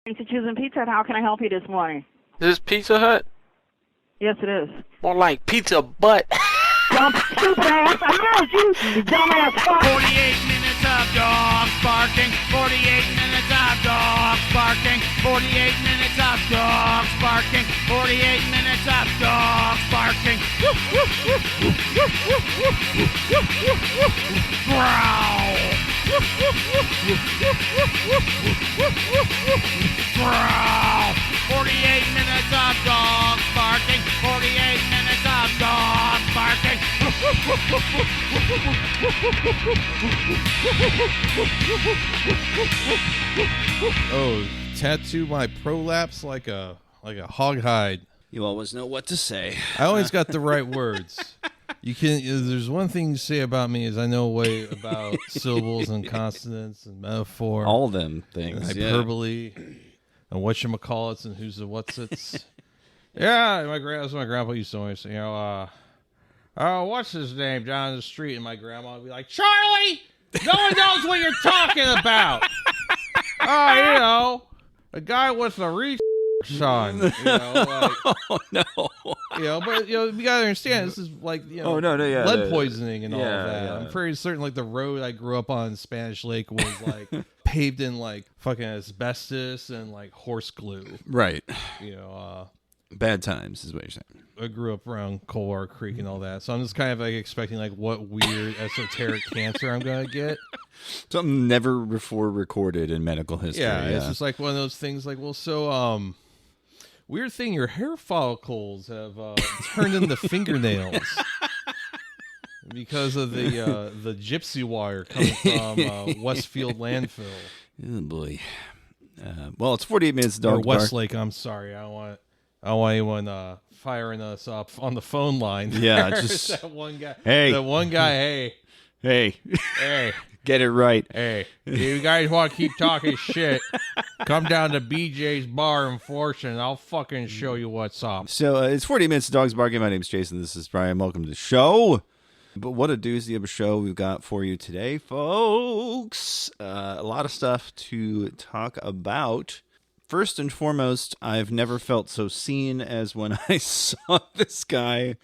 To choosing Pizza Hut. How can I help you this morning? Is this Pizza Hut? Yes, it is. More like pizza butt. Dumb stupid ass. I know you dumbass fuck. 48 minutes of dogs barking. 48 minutes of dogs barking. 48 minutes of dogs barking. 48 minutes of dogs barking. Growl. Growl. 48 minutes of dogs barking. 48 minutes of dogs barking. Oh, tattoo my prolapse like a hog hide. You always know what to say. I always got the right words. You can. There's one thing you say about me is I know way about syllables and consonants and metaphor, All them and things. hyperbole, and whatchamacallits and who's the whatsits. Yeah, that's what my grandpa used to always say. What's his name down the street? And my grandma would be like, Charlie, no one knows what you're talking about. A guy with a son. Oh, no. But you gotta understand, this is like lead poisoning and all of that. Yeah. I'm pretty certain like the road I grew up on in Spanish Lake was like paved in like fucking asbestos and like horse glue. Right. Bad times is what you're saying. I grew up around Coldwater Creek and all that, so I'm just kind of like expecting like what weird esoteric cancer I'm gonna get. Something never before recorded in medical history. Yeah, it's just like one of those things. Like, weird thing. Your hair follicles have turned into fingernails because of the gypsy wire coming from Westfield landfill. Oh boy. Well, it's 48 minutes. Dog or Westlake. I'm sorry. I don't want anyone firing us up on the phone line. Yeah, just that one guy. Hey, that one guy. Hey. Get it right. Hey, you guys want to keep talking shit? Come down to BJ's Bar in Fortune, and I'll fucking show you what's up. So it's 40 minutes of Dogs Barking. My name's Jason. This is Brian. Welcome to the show. But what a doozy of a show we've got for you today, folks. A lot of stuff to talk about. First and foremost, I've never felt so seen as when I saw this guy.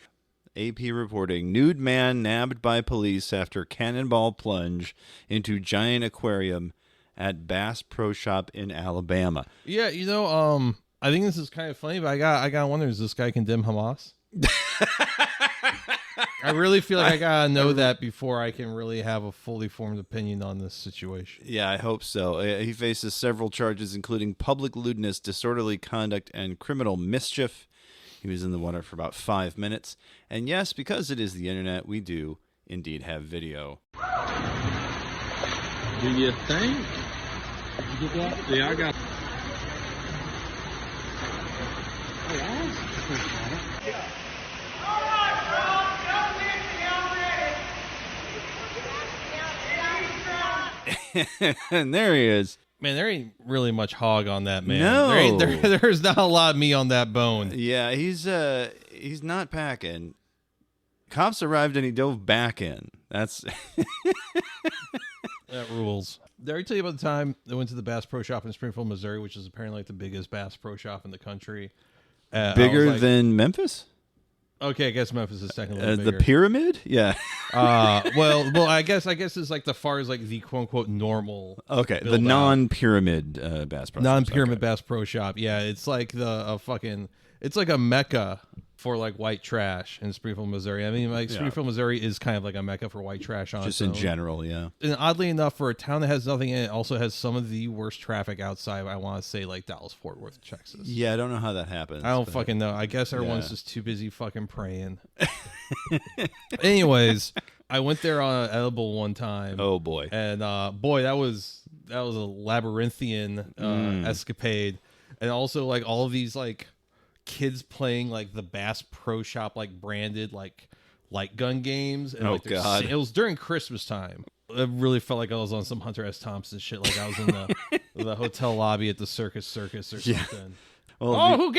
AP reporting, nude man nabbed by police after cannonball plunge into giant aquarium at Bass Pro Shop in Alabama. Yeah, I think this is kind of funny, but I gotta wonder, is this guy condemn Hamas? I really feel like I gotta know that before I can really have a fully formed opinion on this situation. Yeah, I hope so. He faces several charges, including public lewdness, disorderly conduct, and criminal mischief. He was in the water for about 5 minutes. And yes, because it is the internet, we do indeed have video. Do you think? Did you get that? Yeah, I got. And there he is. Man, there ain't really much hog on that man. No. There's not a lot of meat on that bone. Yeah, he's not packing. Cops arrived and he dove back in. That's that rules. Did I tell you about the time I went to the Bass Pro Shop in Springfield, Missouri, which is apparently like the biggest Bass Pro Shop in the country? Bigger than Memphis? Okay, I guess Memphis is technically bigger. The pyramid? Yeah. Well, I guess it's like the far as like the quote unquote normal. Okay, the non-pyramid Bass Pro. Non-pyramid Bass Pro Shop. Yeah, it's like it's like a mecca for like white trash in Springfield, Missouri. I mean, like Springfield, Missouri is kind of like a mecca for white trash on just its in own. general, yeah. And oddly enough, for a town that has nothing in it, also has some of the worst traffic outside. I want to say like Dallas, Fort Worth, Texas. Yeah, I don't know how that happens. I don't fucking know. I guess everyone's just too busy fucking praying. Anyways, I went there on an edible one time. Oh boy, and boy, that was a labyrinthian escapade, and also like all of these like kids playing like the Bass Pro Shop like branded like light gun games. And, God! It was during Christmas time. It really felt like I was on some Hunter S. Thompson shit. Like I was in the hotel lobby at the circus or something. Well, who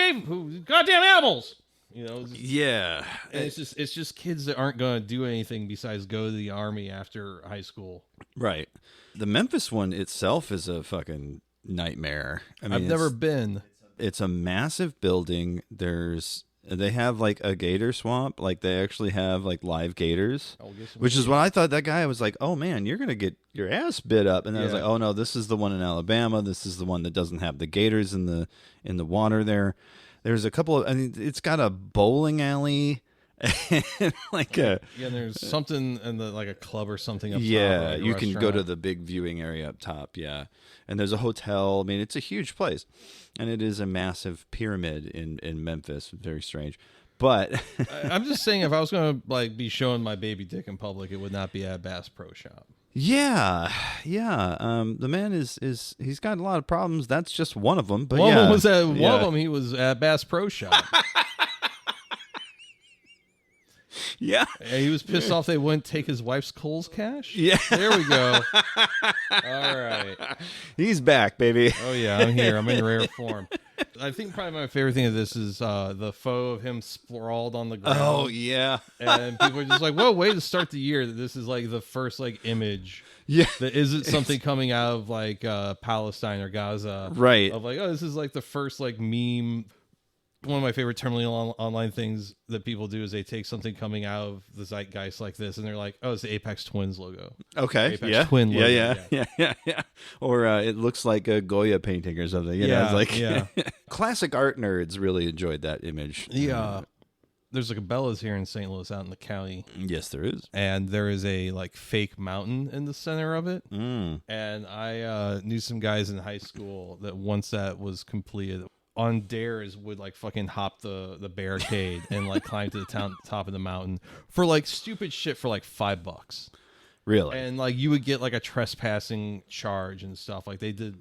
goddamn animals? Yeah. And it's just kids that aren't going to do anything besides go to the army after high school. Right. The Memphis one itself is a fucking nightmare. I mean, I've never been. It's a massive building. They have like a gator swamp. Like they actually have like live gators, which is what I thought. That guy was like, "Oh man, you're gonna get your ass bit up." And then I was like, "Oh no, this is the one in Alabama. This is the one that doesn't have the gators in the water there." There's a couple of. I mean, it's got a bowling alley. And like there's something in the like a club or something up top. Yeah, Like you can go restaurant. to the big viewing area up top. Yeah, and there's a hotel. I mean, it's a huge place, and it is a massive pyramid in Memphis. Very strange, but I'm just saying, if I was gonna like be showing my baby dick in public, it would not be at Bass Pro Shop. yeah. The man is he's got a lot of problems. That's just one of them. But One yeah, of them was at yeah. one of them. He was at Bass Pro Shop. Yeah, And he was pissed off they wouldn't take his wife's Kohl's cash. yeah. There we go. All right. He's back, baby. Oh yeah, I'm here. I'm in rare form. I think probably my favorite thing of this is the photo of him sprawled on the ground. Oh yeah, And people are just like, "Whoa, way to start the year! That this is like the first like image yeah. that isn't something coming out of like Palestine or Gaza, Right. Of like, oh, this is like the first like meme." One of my favorite terminally online things that people do is they take something coming out of the zeitgeist like this, and they're like, "Oh, it's the Apex Twins logo." Okay. Apex Yeah. Twin logo, Yeah. Or it looks like a Goya painting or something. You know, it's like yeah. classic art nerds really enjoyed that image. There's like a Cabela's here in St. Louis out in the county, Yes, there is. and there is a like fake mountain in the center of it. Mm. And I knew some guys in high school that once that was completed, on dares would like fucking hop the barricade and like climb to the top of the mountain for like stupid shit for like $5. Really? And like you would get like a trespassing charge and stuff. Like they did,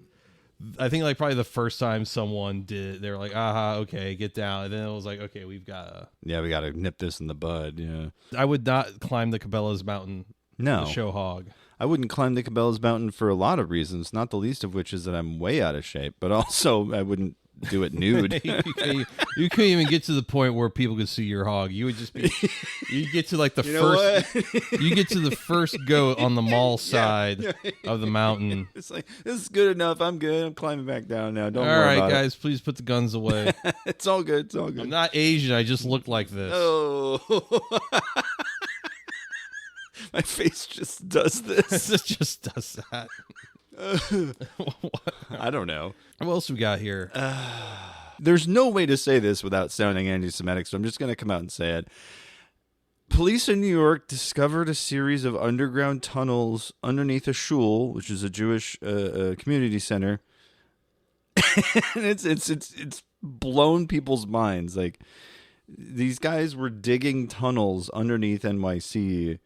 I think like probably the first time someone did it, they were like, "Aha, okay, get down." And then it was like, "Okay, we've got Yeah, we got to nip this in the bud. Yeah. I would not climb the Cabela's mountain No. to show hog. I wouldn't climb the Cabela's mountain for a lot of reasons, not the least of which is that I'm way out of shape, but also I wouldn't do it nude. You couldn't even get to the point where people could see your hog. You would just be, you get to like the You know first, you get to the first goat on the mall side of the mountain. It's like, this is good enough. I'm good. I'm climbing back down now. Don't All worry right, about guys, please put the guns away. it. It's all good. It's all good. I'm not Asian. I just look like this. Oh. My face just does this. This just does that. I don't know. What else we got here? There's no way to say this without sounding anti-Semitic, so I'm just going to come out and say it. Police in New York discovered a series of underground tunnels underneath a shul, which is a Jewish community center. And it's blown people's minds. Like, these guys were digging tunnels underneath NYC,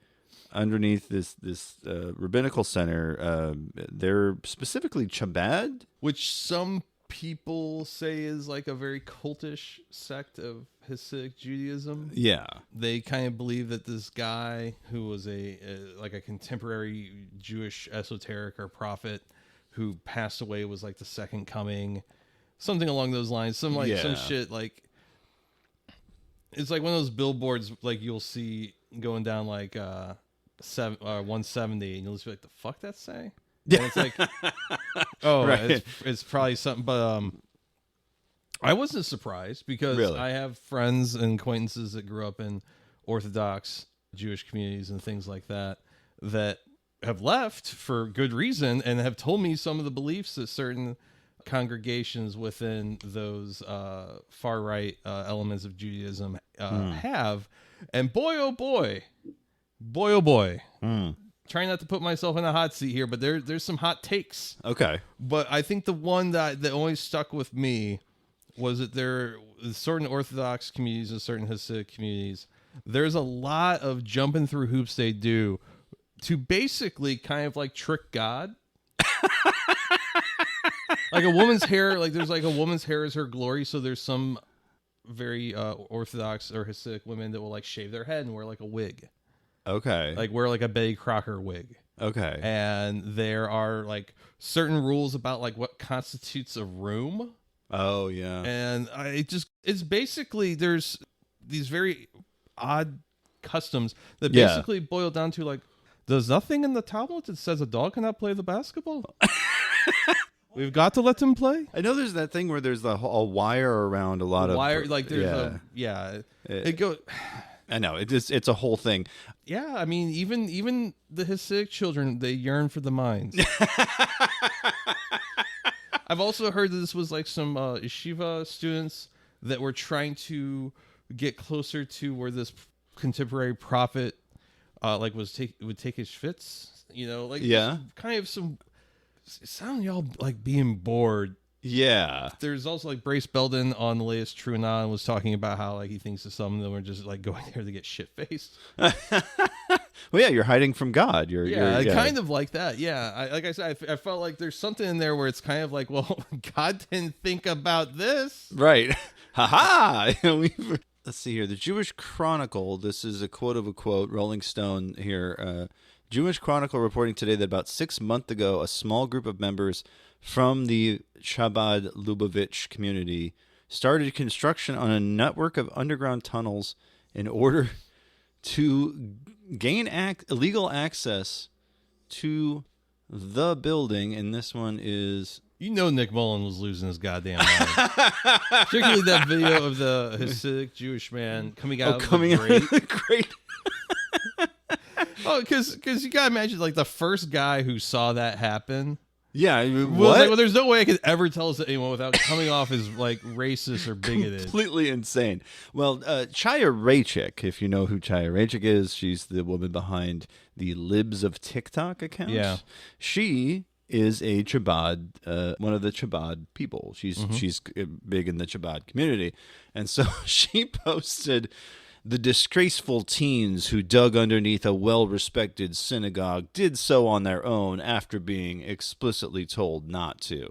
underneath this rabbinical center. They're specifically Chabad. Which some people say is like a very cultish sect of Hasidic Judaism. Yeah. They kind of believe that this guy who was a contemporary Jewish esoteric or prophet who passed away was like the second coming, something along those lines. Some shit like, it's like one of those billboards like you'll see going down like 170, and you'll just be like, the fuck that say? And it's like, oh, Right. it's probably something, but I wasn't surprised because Really? I have friends and acquaintances that grew up in Orthodox Jewish communities and things like that that have left for good reason and have told me some of the beliefs that certain congregations within those far right elements of Judaism have. And boy, oh boy, trying not to put myself in a hot seat here, but there's some hot takes. Okay. But I think the one that always stuck with me was that there certain Orthodox communities and certain Hasidic communities, there's a lot of jumping through hoops they do to basically kind of like trick God. Like a woman's hair, like there's like a woman's hair is her glory. So there's some very Orthodox or Hasidic women that will like shave their head and wear like a wig. Okay. Like wear like a Betty Crocker wig. Okay. And there are like certain rules about like what constitutes a room. Oh yeah. And it's basically, there's these very odd customs that Yeah. basically boil down to like, there's nothing in the Talmud that says a dog cannot play the basketball. We've got to let them play. I know there's that thing where there's a wire around a lot of Wire, like there's yeah. It goes. I know it's a whole thing. Yeah, I mean, even the Hasidic children, they yearn for the mines. I've also heard that this was like some yeshiva students that were trying to get closer to where this contemporary prophet would take his fits. Kind of some. It sound y'all like being bored. Yeah. There's also like Brace Belden on the latest True Non was talking about how like he thinks that some of them are just like going there to get shit faced. Well, yeah, you're hiding from God. You're kind of like that. Yeah, like I said, I felt like there's something in there where it's kind of like, well, God didn't think about this, right? Ha Let's see here. The Jewish Chronicle. This is a quote of a quote. Rolling Stone here. Jewish Chronicle reporting today that about 6 months ago, a small group of members from the Chabad Lubavitch community started construction on a network of underground tunnels in order to gain illegal access to the building. And this one is... Nick Mullen was losing his goddamn mind. Particularly that video of the Hasidic Jewish man coming out of the grate. Oh, because you gotta imagine, like, the first guy who saw that happen. Yeah, what? Like, well, there's no way I could ever tell this to anyone without coming off as like racist or bigoted. Completely insane. Well, Chaya Raichik, if you know who Chaya Raichik is, she's the woman behind the Libs of TikTok account. Yeah, she is a Chabad, one of the Chabad people. She's big in the Chabad community, and so she posted. The disgraceful teens who dug underneath a well-respected synagogue did so on their own after being explicitly told not to.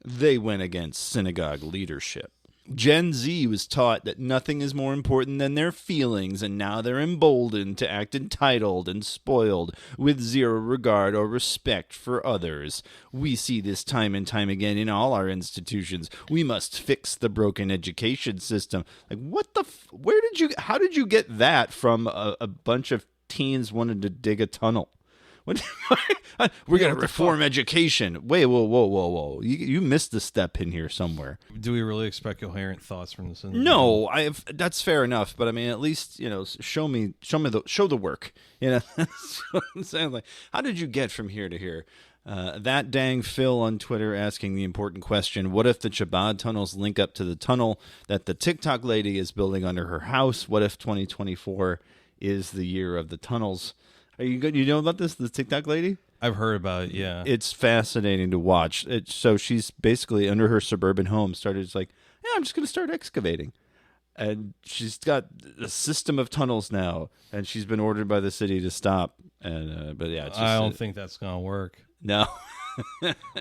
They went against synagogue leadership. Gen Z was taught that nothing is more important than their feelings, and now they're emboldened to act entitled and spoiled with zero regard or respect for others. We see this time and time again in all our institutions. We must fix the broken education system. Like, what the... how did you get that from a bunch of teens wanting to dig a tunnel? We're going to reform education. Wait, whoa. You missed the step in here somewhere. Do we really expect coherent thoughts from this? No, that's fair enough. But I mean, at least, show the work. That's what I'm saying. Like, how did you get from here to here? That dang Phil on Twitter asking the important question, what if the Chabad tunnels link up to the tunnel that the TikTok lady is building under her house? What if 2024 is the year of the tunnels? Are you good? You know about this, the TikTok lady? I've heard about it, yeah. It's fascinating to watch. So she's basically, under her suburban home, started just like, yeah, I'm just going to start excavating. And she's got a system of tunnels now, and she's been ordered by the city to stop. And but yeah, it's just, I don't think that's going to work. No.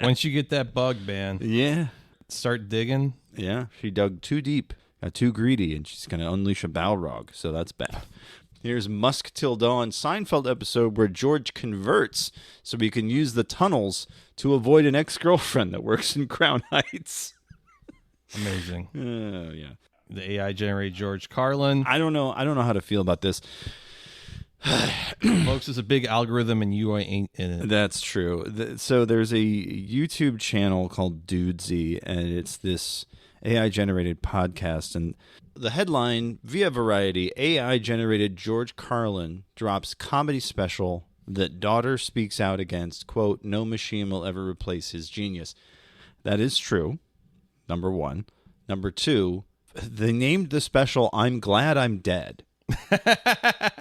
Once you get that bug, man. Yeah. Start digging. Yeah, she dug too deep, got too greedy, and she's going to unleash a Balrog, so that's bad. Here's Musk Till Dawn Seinfeld episode where George converts so he can use the tunnels to avoid an ex-girlfriend that works in Crown Heights. Amazing. Oh, yeah. The AI generated George Carlin. I don't know how to feel about this. Folks, it's a big algorithm and you ain't in it. That's true. So there's a YouTube channel called Dudesy, and it's this AI-generated podcast, and the headline via Variety: AI-generated George Carlin drops comedy special that daughter speaks out against. Quote, no machine will ever replace his genius. That is true, number one. Number two, they named the special I'm Glad I'm Dead.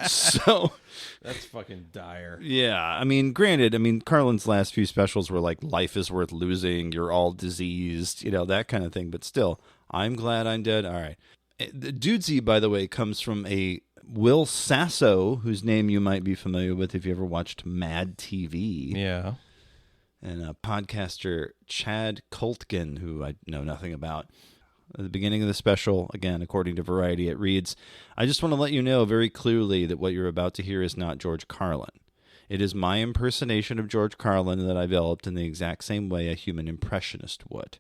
So that's fucking dire. Yeah, I mean, granted, Carlin's last few specials were like Life is Worth Losing, You're All Diseased, that kind of thing, but still, I'm Glad I'm Dead. All right. The Dudesy, by the way, comes from a Will Sasso, whose name you might be familiar with if you ever watched Mad TV. Yeah. And a podcaster, Chad Koltgen, who I know nothing about. At the beginning of the special, again, according to Variety, it reads, I just want to let you know very clearly that what you're about to hear is not George Carlin. It is my impersonation of George Carlin that I developed in the exact same way a human impressionist would.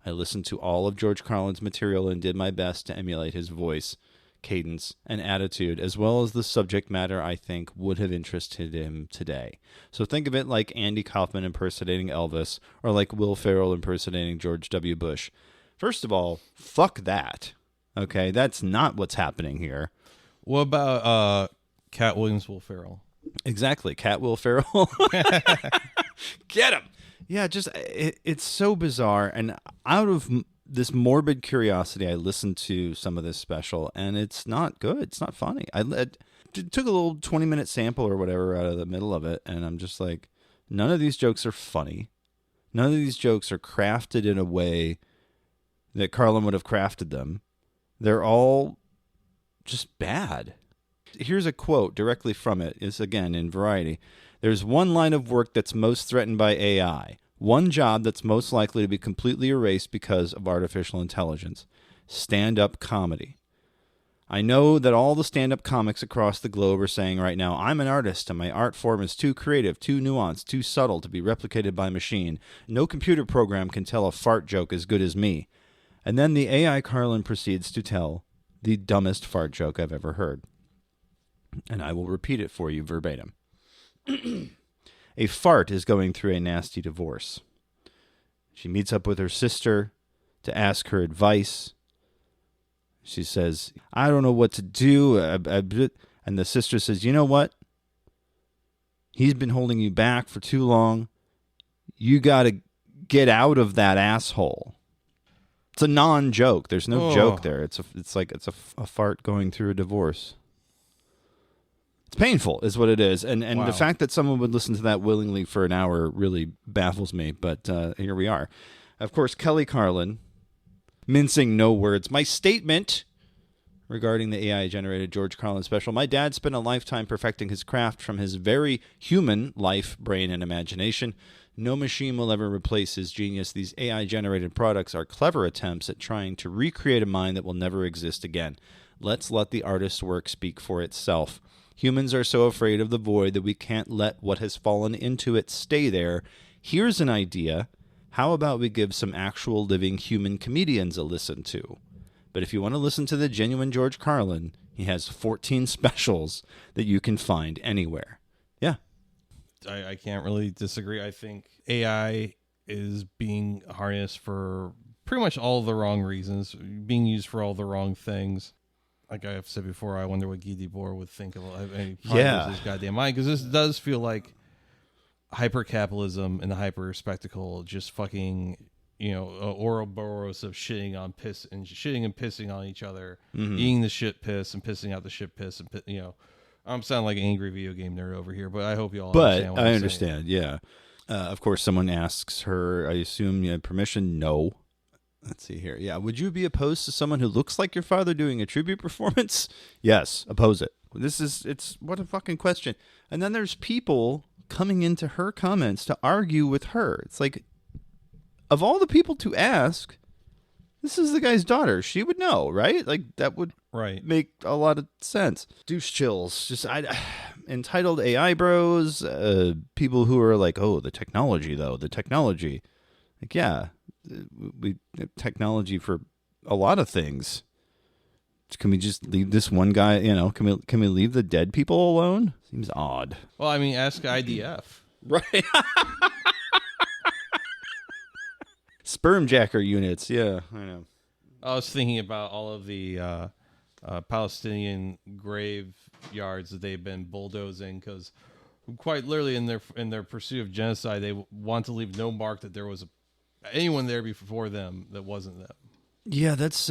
I listened to all of George Carlin's material and did my best to emulate his voice. cadence, and attitude, as well as the subject matter, I think would have interested him today. So think of it like Andy Kaufman impersonating Elvis, or like Will Ferrell impersonating George W. Bush. First of all, fuck that. Okay, that's not what's happening here. What about Cat Williams, Will Ferrell? Exactly, Cat Will Ferrell. Get him. Yeah, just it's so bizarre. And out of this morbid curiosity, I listened to some of this special, and it's not good. It's not funny. I took a little 20-minute sample or whatever out of the middle of it, and I'm just like, none of these jokes are funny. None of these jokes are crafted in a way that Carlin would have crafted them. They're all just bad. Here's a quote directly from it. It's again in Variety. There's one line of work that's most threatened by AI. One job that's most likely to be completely erased because of artificial intelligence. Stand-up comedy. I know that all the stand-up comics across the globe are saying right now, I'm an artist and my art form is too creative, too nuanced, too subtle to be replicated by machine. No computer program can tell a fart joke as good as me. And then the AI Carlin proceeds to tell the dumbest fart joke I've ever heard. And I will repeat it for you verbatim. A fart is going through a nasty divorce. She meets up with her sister to ask her advice. She says, I don't know what to do. And the sister says, you know what? He's been holding you back for too long. You got to get out of that asshole. It's a non-joke. There's no joke there. It's a fart going through a divorce. It's painful, is what it is, and Wow. The fact that someone would listen to that willingly for an hour really baffles me. But here we are. Of course, Kelly Carlin, mincing no words. My statement regarding the AI-generated George Carlin special: my dad spent a lifetime perfecting his craft from his very human life, brain, and imagination. No machine will ever replace his genius. These AI-generated products are clever attempts at trying to recreate a mind that will never exist again. Let's let the artist's work speak for itself. Humans are so afraid of the void that we can't let what has fallen into it stay there. Here's an idea. How about we give some actual living human comedians a listen to? But if you want to listen to the genuine George Carlin, he has 14 specials that you can find anywhere. Yeah. I can't really disagree. I think AI is being harnessed for pretty much all the wrong reasons, being used for all the wrong things. Like I've said before, I wonder what Guy Debord would think of his goddamn mind, because this does feel like hyper-capitalism and the hyper-spectacle just fucking, Ouroboros of shitting and pissing on each other, eating the shit piss and pissing out the shit piss, and I'm sounding like an angry video game nerd over here, but I hope you all understand what I'm understand, yeah. Of course, someone asks her, I assume you had permission? No. Let's see here. Yeah, would you be opposed to someone who looks like your father doing a tribute performance? Yes, oppose it. It's what a fucking question. And then there's people coming into her comments to argue with her. It's like, of all the people to ask, this is the guy's daughter. She would know, right? Like, that would make a lot of sense. Douche chills. Just entitled AI bros, people who are like, oh, the technology, though. The technology. Like, yeah, we have technology for a lot of things. Can we just leave this one guy, can we leave the dead people alone? Seems odd. Well, I mean, ask IDF. Right. Sperm jacker units. Yeah, I know. I was thinking about all of the Palestinian graveyards that they've been bulldozing, because quite literally in their pursuit of genocide, they want to leave no mark that there was anyone there before them that wasn't them. Yeah, that's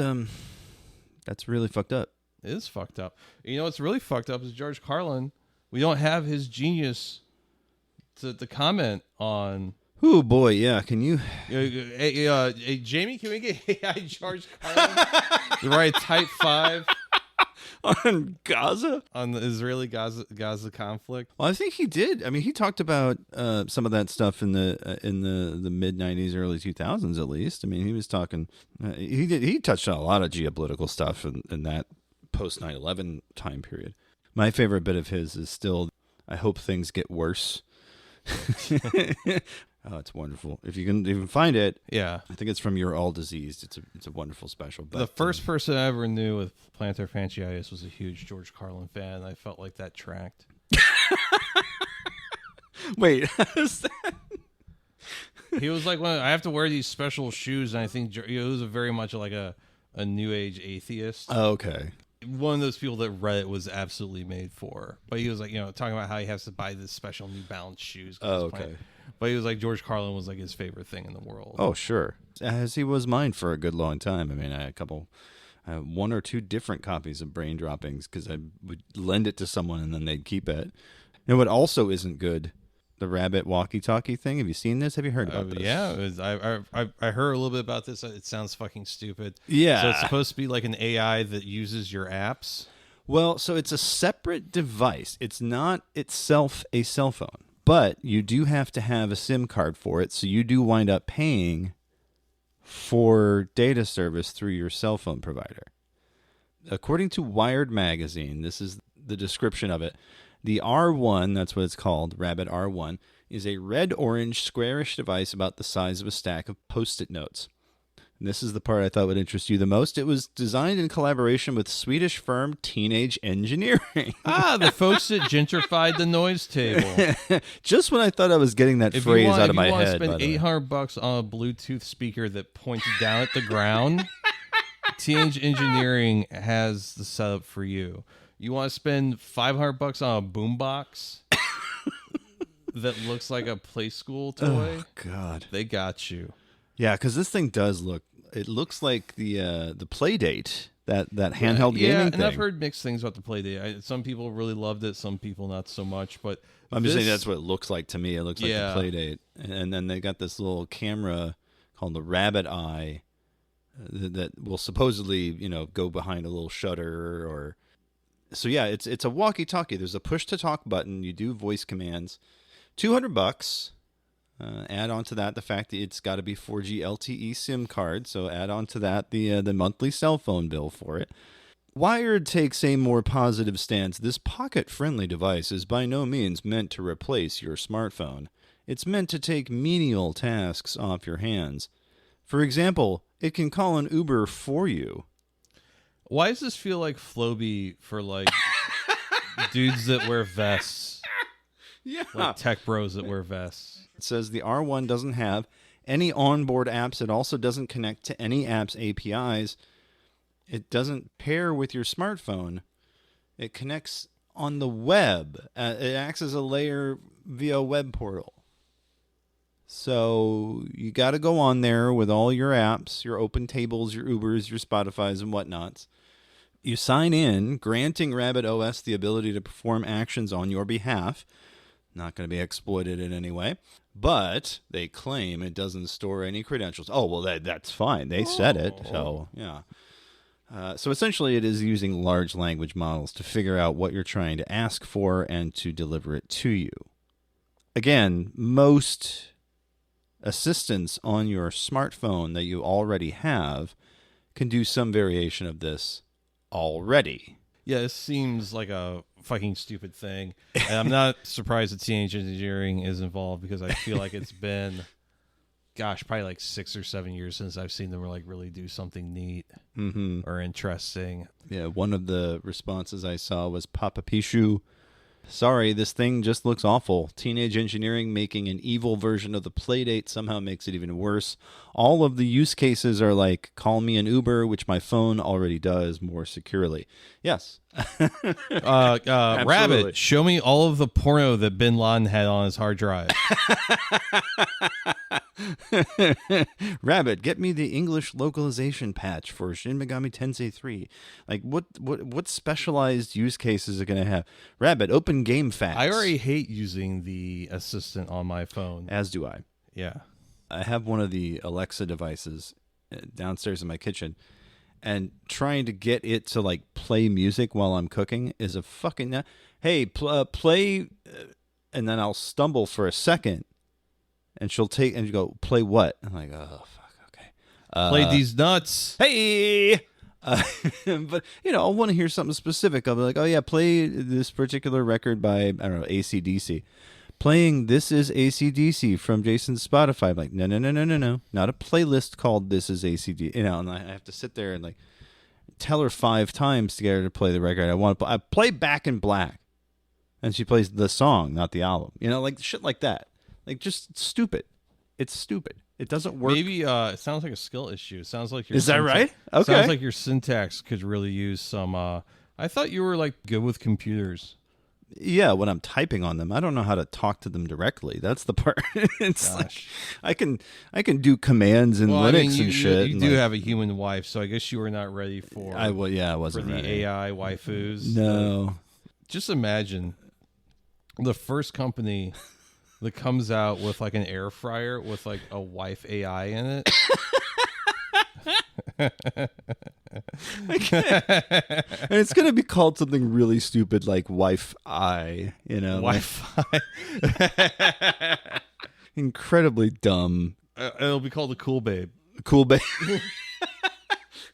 really fucked up. It is fucked up. What's really fucked up is George Carlin. We don't have his genius to comment on. Oh boy, yeah. Can you? Hey, Jamie, can we get AI George Carlin to write Type 5 on Gaza, on the Israeli Gaza conflict? Well, I think he did. I mean, he talked about some of that stuff in the mid '90s, early 2000s, at least. I mean, he was talking. He touched on a lot of geopolitical stuff in that post 9/11 time period. My favorite bit of his is still, I hope things get worse. Oh, it's wonderful. If you can even find it, Yeah. I think it's from You're All Diseased. It's a wonderful special. But The first person I ever knew with plantar fasciitis was a huge George Carlin fan, and I felt like that tracked. wait, how's that? He was like, I have to wear these special shoes, and I think he was very much like a new age atheist. Oh, okay. One of those people that Reddit was absolutely made for. But he was like, talking about how he has to buy this special New Balance shoes. Oh, okay. But he was like, George Carlin was like his favorite thing in the world. Oh, sure. As he was mine for a good long time. I mean, I had one or two different copies of Brain Droppings because I would lend it to someone and then they'd keep it. You know what also isn't good? The rabbit walkie-talkie thing. Have you seen this? Have you heard about this? Yeah, I heard a little bit about this. It sounds fucking stupid. Yeah. So it's supposed to be like an AI that uses your apps. Well, so it's a separate device. It's not itself a cell phone, but you do have to have a SIM card for it. So you do wind up paying for data service through your cell phone provider. According to Wired Magazine, this is the description of it. The R1, that's what it's called, Rabbit R1, is a red-orange squarish device about the size of a stack of Post-it notes. And this is the part I thought would interest you the most. It was designed in collaboration with Swedish firm Teenage Engineering. The folks that gentrified the noise table. Just when I thought I was getting that phrase out of my head. If you want to spend $800 on a Bluetooth speaker that points down at the ground, Teenage Engineering has the setup for you. You want to spend $500 on a boombox that looks like a play school toy? Oh, God. They got you. Yeah, because this thing does look. It looks like the Playdate, that handheld gaming and thing. I've heard mixed things about the Playdate. Some people really loved it, some people not so much. But I'm just saying that's what it looks like to me. It looks like Yeah. the Playdate, and then they got this little camera called the Rabbit Eye that will supposedly go behind a little shutter or. So yeah, it's a walkie-talkie. There's a push-to-talk button. You do voice commands. $200. Add on to that the fact that it's got to be 4G LTE SIM card. So add on to that the monthly cell phone bill for it. Wired takes a more positive stance. This pocket-friendly device is by no means meant to replace your smartphone. It's meant to take menial tasks off your hands. For example, it can call an Uber for you. Why does this feel like Floby for like dudes that wear vests? Yeah. Like tech bros that wear vests. It says the R1 doesn't have any onboard apps. It also doesn't connect to any app's APIs. It doesn't pair with your smartphone. It connects on the web. It acts as a layer via a web portal. So you got to go on there with all your apps, your Open Tables, your Ubers, your Spotifys, and whatnots. You sign in, granting Rabbit OS the ability to perform actions on your behalf. Not going to be exploited in any way. But they claim it doesn't store any credentials. Oh, well, that's fine. They said it. So, yeah. So essentially, it is using large language models to figure out what you're trying to ask for and to deliver it to you. Again, most assistants on your smartphone that you already have can do some variation of this already. Yeah, this seems like a fucking stupid thing. And I'm not surprised that Teenage Engineering is involved because I feel like it's been, probably like 6 or 7 years since I've seen them like really do something neat or interesting. Yeah, one of the responses I saw was Papa Pichu. Sorry, this thing just looks awful. Teenage Engineering making an evil version of the Playdate somehow makes it even worse. All of the use cases are like, call me an Uber, which my phone already does more securely. Yes. Rabbit, show me all of the porno that Bin Laden had on his hard drive. Rabbit, get me the English localization patch for Shin Megami Tensei 3. Like, what specialized use cases are going to have? Rabbit, open game facts. I already hate using the assistant on my phone. As do I. Yeah. I have one of the Alexa devices downstairs in my kitchen, and trying to get it to like play music while I'm cooking is a fucking hey play, and then I'll stumble for a second, and she'll take and go play what? I'm like, oh fuck, okay, play these nuts. Hey. But I'll want to hear something specific. I'll be like, oh yeah, play this particular record by I don't know AC/DC. playing This Is AC/DC from Jason's Spotify. I'm like, no. Not a playlist called This Is AC/DC. You know, and I have to sit there and like tell her 5 times to get her to play the record I want to play. I play Back in Black. And she plays the song, not the album. You know, like shit like that. Like just stupid. It's stupid. It doesn't work. Maybe it sounds like a skill issue. It sounds like your Is that right? Okay. Sounds like your syntax could really use some. I thought you were like good with computers. Yeah, when I'm typing on them, I don't know how to talk to them directly. That's the part. It's like I can do commands in Linux and shit. You and do like, have a human wife, so I guess you were not ready for. I wasn't for the ready. AI waifus. No. Just imagine the first company that comes out with like an air fryer with like a wife AI in it. And it's gonna be called something really stupid like Wi-Fi, you know, Wi-Fi. incredibly dumb. It'll be called the Cool Babe. Cool babe.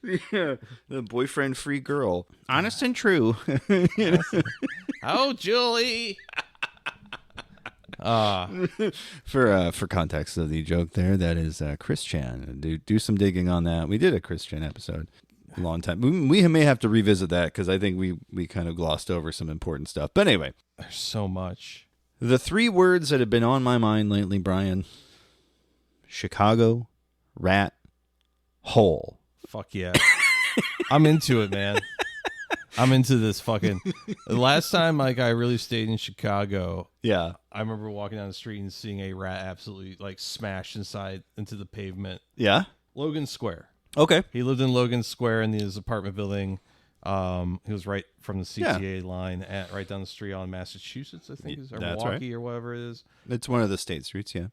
Yeah, the boyfriend-free girl, honest and true. You know? Oh, Julie. For context of the joke there, that is Chris Chan. Do some digging on that. We did a Chris Chan episode a long time. We may have to revisit that because I think we kind of glossed over some important stuff. But anyway, There's so much. the 3 words that have been on my mind lately, Brian: Chicago, rat, hole. Fuck yeah. I'm into it, man. I'm into this fucking. The last time like I really stayed in Chicago, Yeah. I remember walking down the street and seeing a rat absolutely like smashed into the pavement. Yeah. Logan Square. Okay. He lived in Logan Square in his apartment building. He was right from the CTA line right down the street on Massachusetts, I think, or That's Milwaukee or whatever it is. It's one of the state streets. Yeah.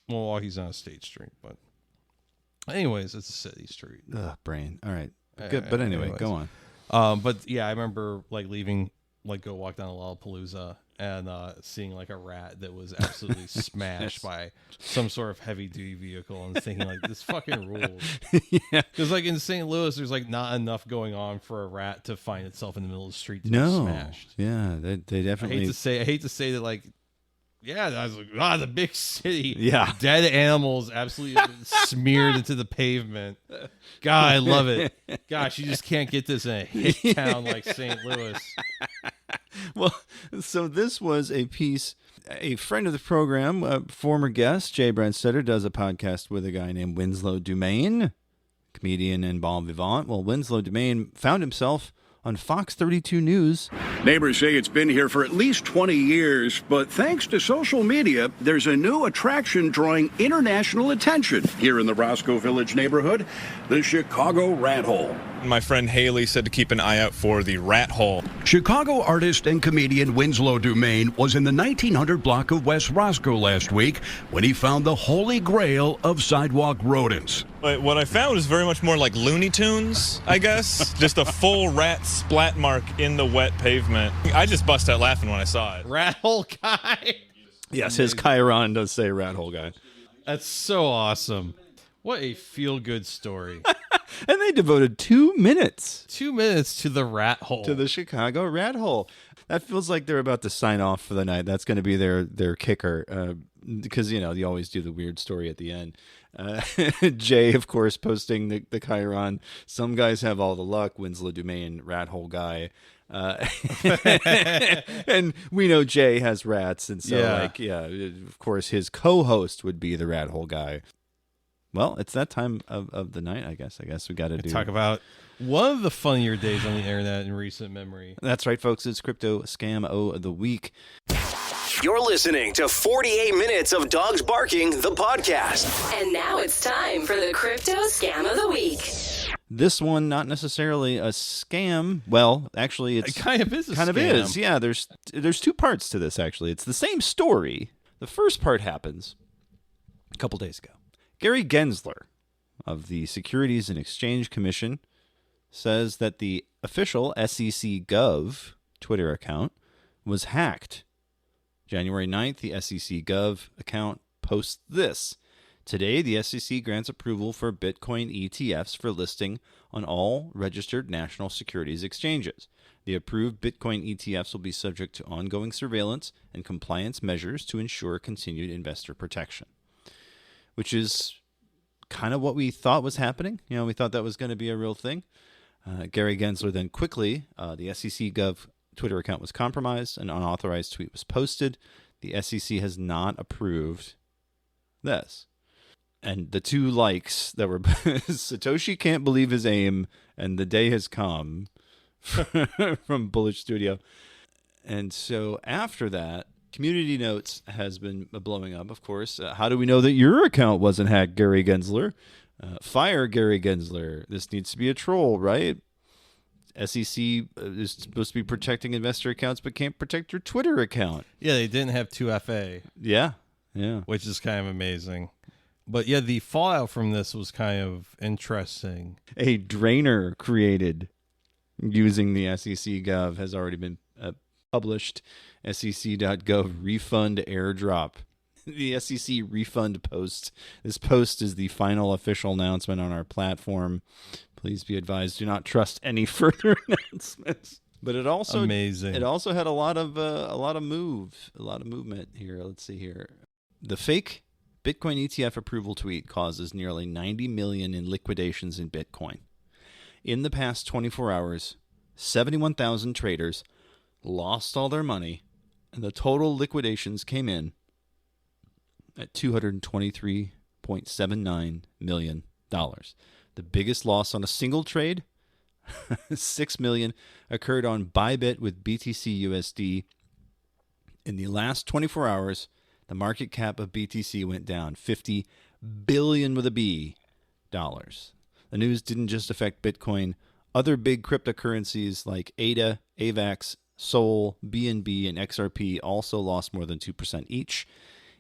Milwaukee's not a state street, but anyways, it's a city street. Ugh, brain. All right. Good. But anyway, anyways. go on. But yeah, I remember like leaving, like go walk down Lollapalooza and seeing like a rat that was absolutely smashed by some sort of heavy duty vehicle and thinking like this fucking rules. Yeah. Because like in St. Louis, there's like not enough going on for a rat to find itself in the middle of the street to be smashed. Yeah, they definitely. I hate to say that like. Yeah, I was like, the big city. Yeah. Dead animals absolutely smeared into the pavement. God, I love it. Gosh, you just can't get this in a hit town like St. Louis. Well, so this was a piece. A friend of the program, a former guest, Jay Brandstetter, does a podcast with a guy named Winslow Dumaine, comedian and bon vivant. Well, Winslow Dumaine found himself on Fox 32 News. Neighbors say it's been here for at least 20 years, but thanks to social media, there's a new attraction drawing international attention here in the Roscoe Village neighborhood, the Chicago Rat Hole. My friend Haley said to keep an eye out for the rat hole. Chicago artist and comedian Winslow Dumaine was in the 1900 block of West Roscoe last week when he found the holy grail of sidewalk rodents. But what I found was very much more like Looney Tunes, I guess. Just a full rat splat mark in the wet pavement. I just bust out laughing when I saw it. Rat hole guy. Yes, his Chiron does say rat hole guy. That's so awesome. What a feel-good story. And they devoted 2 minutes 2 minutes to the rat hole. to the Chicago Rat Hole. That feels like they're about to sign off for the night. That's going to be their kicker, because you always do the weird story at the end. Jay, of course, posting the Chiron. Some guys have all the luck. Winslow Dumaine, rat hole guy. And we know Jay has rats, and so of course his co-host would be the rat hole guy. Well, it's that time of the night, I guess. We got to talk about one of the funnier days on the internet in recent memory. That's right, folks. It's Crypto Scam of the Week. You're listening to 48 Minutes of Dogs Barking, the podcast. And now it's time for the Crypto Scam of the Week. This one, not necessarily a scam. Well, actually, it kind of is a kind scam. of is. Yeah, there's 2 parts to this, actually. It's the same story. The first part happens a couple days ago. Gary Gensler of the Securities and Exchange Commission says that the official SEC Gov Twitter account was hacked. January 9th, the SEC Gov account posts this. Today, the SEC grants approval for Bitcoin ETFs for listing on all registered national securities exchanges. The approved Bitcoin ETFs will be subject to ongoing surveillance and compliance measures to ensure continued investor protection, which is kind of what we thought was happening. We thought that was going to be a real thing. Gary Gensler then quickly, the SEC Gov Twitter account was compromised. An unauthorized tweet was posted. The SEC has not approved this. And the two likes that were Satoshi can't believe his aim and the day has come from Bullish Studio. And so after that, Community Notes has been blowing up, of course. How do we know that your account wasn't hacked, Gary Gensler? Fire Gary Gensler. This needs to be a troll, right? SEC is supposed to be protecting investor accounts but can't protect your Twitter account. Yeah, they didn't have 2FA. Yeah. Which is kind of amazing. But yeah, the fallout from this was kind of interesting. A drainer created using the SEC Gov has already been published. SEC.gov refund airdrop. The SEC refund post. This post is the final official announcement on our platform. Please be advised, do not trust any further announcements. But it also amazing. It also had a lot of movement here. Let's see here. The fake Bitcoin ETF approval tweet causes nearly 90 million in liquidations in Bitcoin. In the past 24 hours, 71,000 traders lost all their money, and the total liquidations came in at $223.79 million. The biggest loss on a single trade, $6 million, occurred on Bybit with BTC USD. In the last 24 hours, the market cap of BTC went down $50 billion with a B dollars. The news didn't just affect Bitcoin. Other big cryptocurrencies like ADA, AVAX, Sol, BNB, and XRP also lost more than 2% each.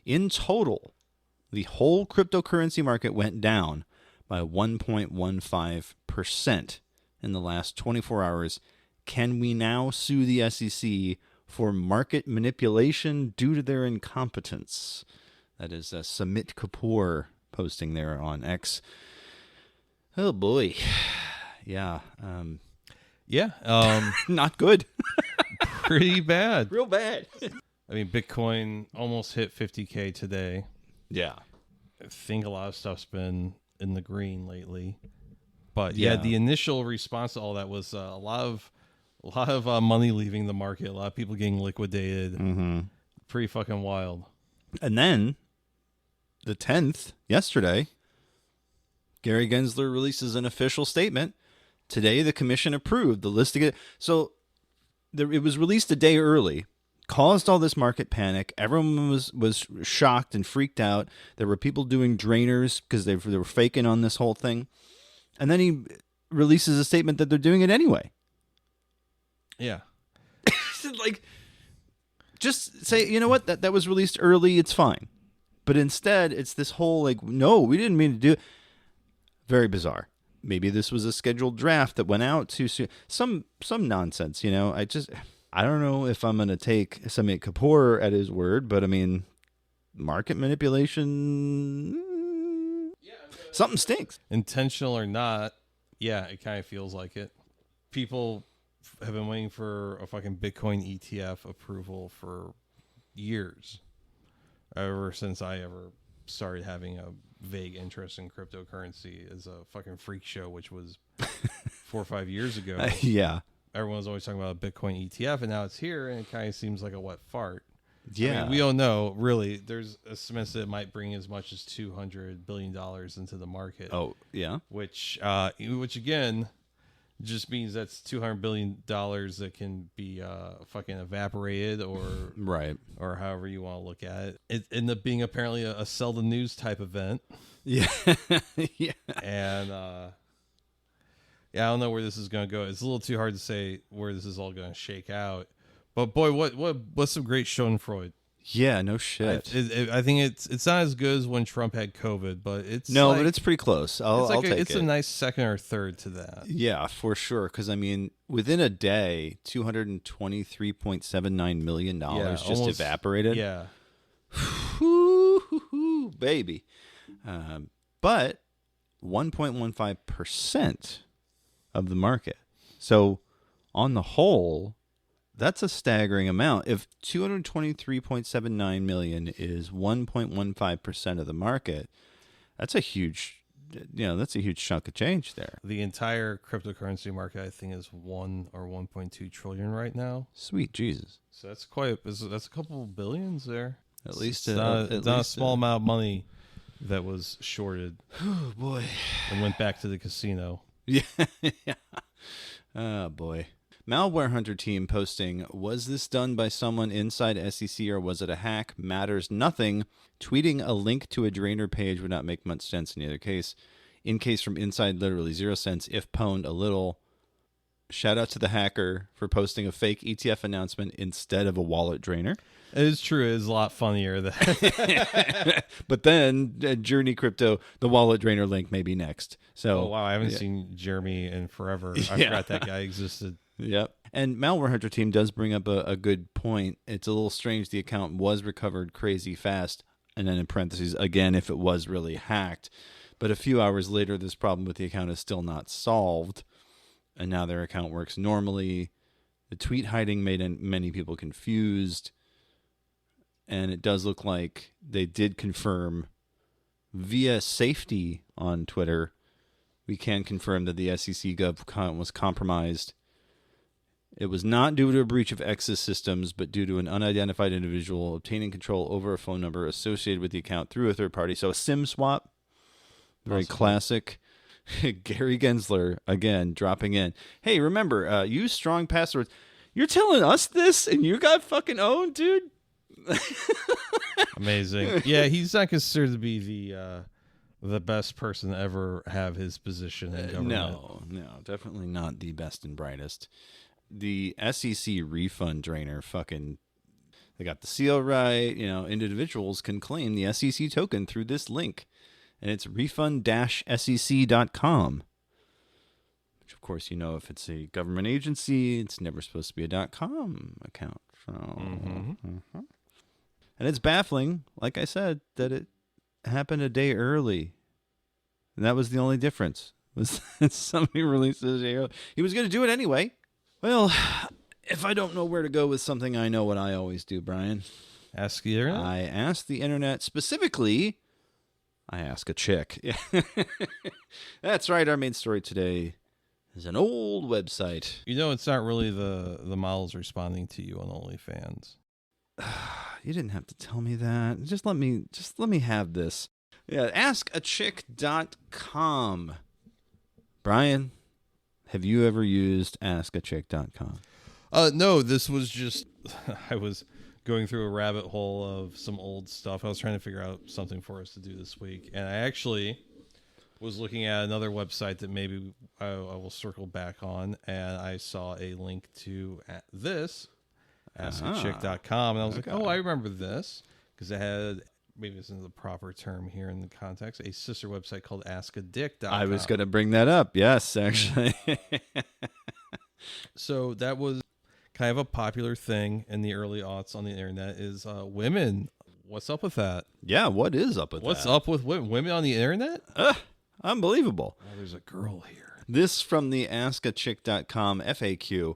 In total, the whole cryptocurrency market went down by 1.15% in the last 24 hours. Can we now sue the SEC for market manipulation due to their incompetence? That is Samit Kapoor posting there on X. Oh boy. Yeah. Not good. Pretty bad. Real bad. I mean, Bitcoin almost hit 50K today. Yeah. I think a lot of stuff's been in the green lately. But yeah, the initial response to all that was a lot of money leaving the market, a lot of people getting liquidated. Mm-hmm. Pretty fucking wild. And then, the 10th, yesterday, Gary Gensler releases an official statement. Today, the commission approved the listing. So, it was released a day early, caused all this market panic. Everyone was shocked and freaked out. There were people doing drainers because they were faking on this whole thing. And then he releases a statement that they're doing it anyway. Yeah. Like, just say, you know what, that was released early, it's fine. But instead, it's this whole, like, no, we didn't mean to do it. Very bizarre. Maybe this was a scheduled draft that went out too soon. Some nonsense, you know. I don't know if I'm going to take Samit Kapoor at his word, but I mean, market manipulation, something stinks. Intentional or not, yeah, it kind of feels like it. People have been waiting for a fucking Bitcoin ETF approval for years. Ever since I ever started having a vague interest in cryptocurrency as a fucking freak show, which was 4 or 5 years ago. Yeah. Everyone was always talking about a Bitcoin ETF, and now it's here, and it kind of seems like a wet fart. Yeah. I mean, we don't know, really. There's estimates that it might bring as much as $200 billion into the market. Oh, yeah. Which again, just means that's $200 billion that can be fucking evaporated or right, or however you want to look at it. It ended up being apparently a sell the news type event. Yeah. Yeah. And yeah, I don't know where this is going to go. It's a little too hard to say where this is all going to shake out. But boy, what's some great Schadenfreude. Yeah, no shit. I think it's not as good as when Trump had COVID, but it's but it's pretty close. I'll take it. It's a nice second or third to that. Yeah, for sure. Because I mean, within a day, $223.79 million just evaporated. Yeah, Woo-hoo-hoo, baby. but 1.15% of the market. So on the whole, that's a staggering amount. If 223.79 million is 1.15% of the market, that's a huge chunk of change there. The entire cryptocurrency market, I think, is 1 or 1.2 trillion right now. Sweet Jesus. So that's that's a couple of billions there. At least it's not a small amount of money that was shorted. Oh boy. And went back to the casino. Yeah. Oh boy. Malware Hunter team posting, was this done by someone inside SEC or was it a hack? Matters nothing. Tweeting a link to a drainer page would not make much sense in either case. In case from inside, literally 0 cents, if pwned a little. Shout out to the hacker for posting a fake ETF announcement instead of a wallet drainer. It is true. It is a lot funnier. But then Journey Crypto, the wallet drainer link may be next. So, oh, wow. I haven't seen Jeremy in forever. I forgot that guy existed. Yep. And Malware Hunter team does bring up a good point. It's a little strange the account was recovered crazy fast. And then in parentheses, again, if it was really hacked. But a few hours later, this problem with the account is still not solved. And now their account works normally. The tweet hiding made many people confused. And it does look like they did confirm via safety on Twitter. We can confirm that the SEC Gov account was compromised. It was not due to a breach of X's systems, but due to an unidentified individual obtaining control over a phone number associated with the account through a third party. So a SIM swap, very classic. Gary Gensler, again, dropping in. Hey, remember, use strong passwords. You're telling us this and you got fucking owned, dude? Amazing. Yeah, he's not considered to be the best person to ever have his position in government. No, definitely not the best and brightest. The SEC refund drainer they got the seal right. Individuals can claim the SEC token through this link, and it's refund-sec.com. Which, of course, if it's a government agency, it's never supposed to be a .com account. So, And it's baffling, like I said, that it happened a day early. And that was the only difference. Was that somebody released it a day early. He was going to do it anyway. Well, if I don't know where to go with something, I know what I always do, Brian. Ask the internet? I ask the internet. Specifically, I ask a chick. That's right. Our main story today is an old website. It's not really the models responding to you on OnlyFans. You didn't have to tell me that. Just let me have this. Yeah, askachick.com. Brian, have you ever used askachick.com? No, this was just I was going through a rabbit hole of some old stuff. I was trying to figure out something for us to do this week, and I actually was looking at another website that maybe I will circle back on, and I saw a link to this askachick.com, and I was like, oh, I remember this, because it had, maybe this isn't the proper term here in the context, a sister website called askadick.com. I was going to bring that up. Yes, actually. So that was kind of a popular thing in the early aughts on the internet is women. What's up with that? Yeah, what is up with that? What's up with women on the internet? Unbelievable. Oh, there's a girl here. This from the askachick.com FAQ.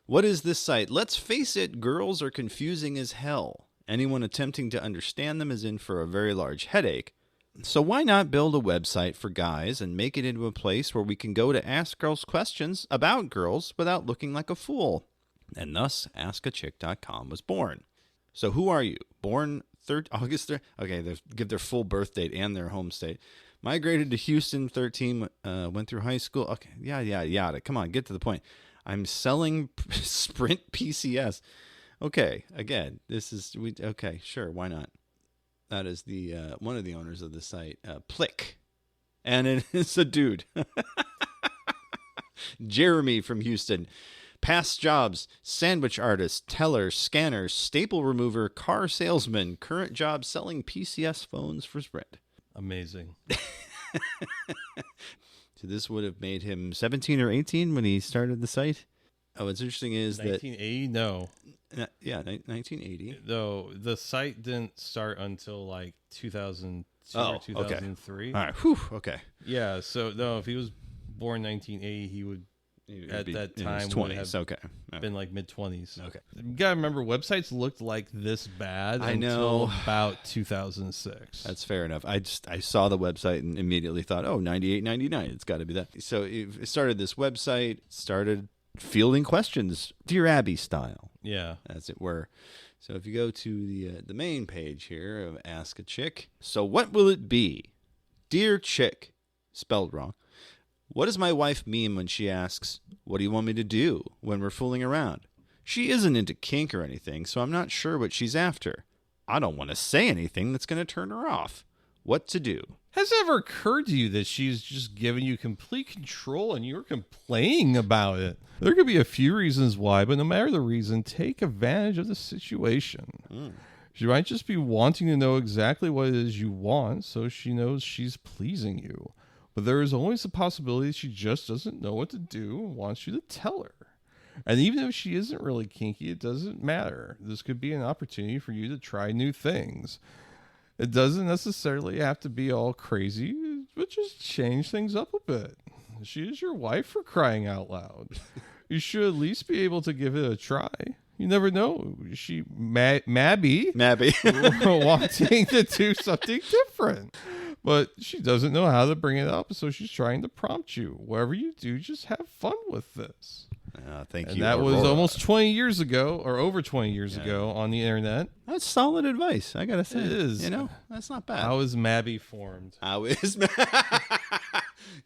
What is this site? Let's face it, girls are confusing as hell. Anyone attempting to understand them is in for a very large headache. So why not build a website for guys and make it into a place where we can go to ask girls questions about girls without looking like a fool? And thus, askachick.com was born. So who are you? Born August 3rd? Okay, they give their full birth date and their home state. Migrated to Houston, 13, went through high school. Okay, yada. Come on, get to the point. I'm selling Sprint PCS. Okay, again, okay, sure, why not? That is the one of the owners of the site, Plick. And it is a dude. Jeremy from Houston. Past jobs, sandwich artist, teller, scanner, staple remover, car salesman. Current job selling PCS phones for Sprint. Amazing. So this would have made him 17 or 18 when he started the site. Oh, what's interesting is 1980? No. Yeah, 1980. Though the site didn't start until like 2003 or 2003. All right. Whew. Okay. Yeah. So no, if he was born 1980, he would at that time would have been like mid-20s. Okay. You gotta remember, websites looked like this bad I until know. about 2006. That's fair enough. I saw the website and immediately thought, oh, 98.99. It's got to be that. So it started this website, started fielding questions, Dear Abby style. Yeah. As it were. So if you go to the main page here of Ask a Chick. So what will it be? Dear Chick, spelled wrong. What does my wife mean when she asks, what do you want me to do when we're fooling around? She isn't into kink or anything, so I'm not sure what she's after. I don't want to say anything that's going to turn her off. What to do? Has it ever occurred to you that she's just giving you complete control and you're complaining about it? There could be a few reasons why, but no matter the reason, take advantage of the situation. She might just be wanting to know exactly what it is you want, so she knows she's pleasing you. But there is always a possibility she just doesn't know what to do and wants you to tell her. And even if she isn't really kinky, it doesn't matter. This could be an opportunity for you to try new things. It doesn't necessarily have to be all crazy, but just change things up a bit. She is your wife, for crying out loud. You should at least be able to give it a try. You never know. She, Mabby, wanting to do something different. But she doesn't know how to bring it up, so she's trying to prompt you. Whatever you do, just have fun with this. Thank you. And that was almost 20 years ago, or over 20 years ago on the internet. That's solid advice, I got to say. It is. You know, that's not bad. How is Mabby formed? How is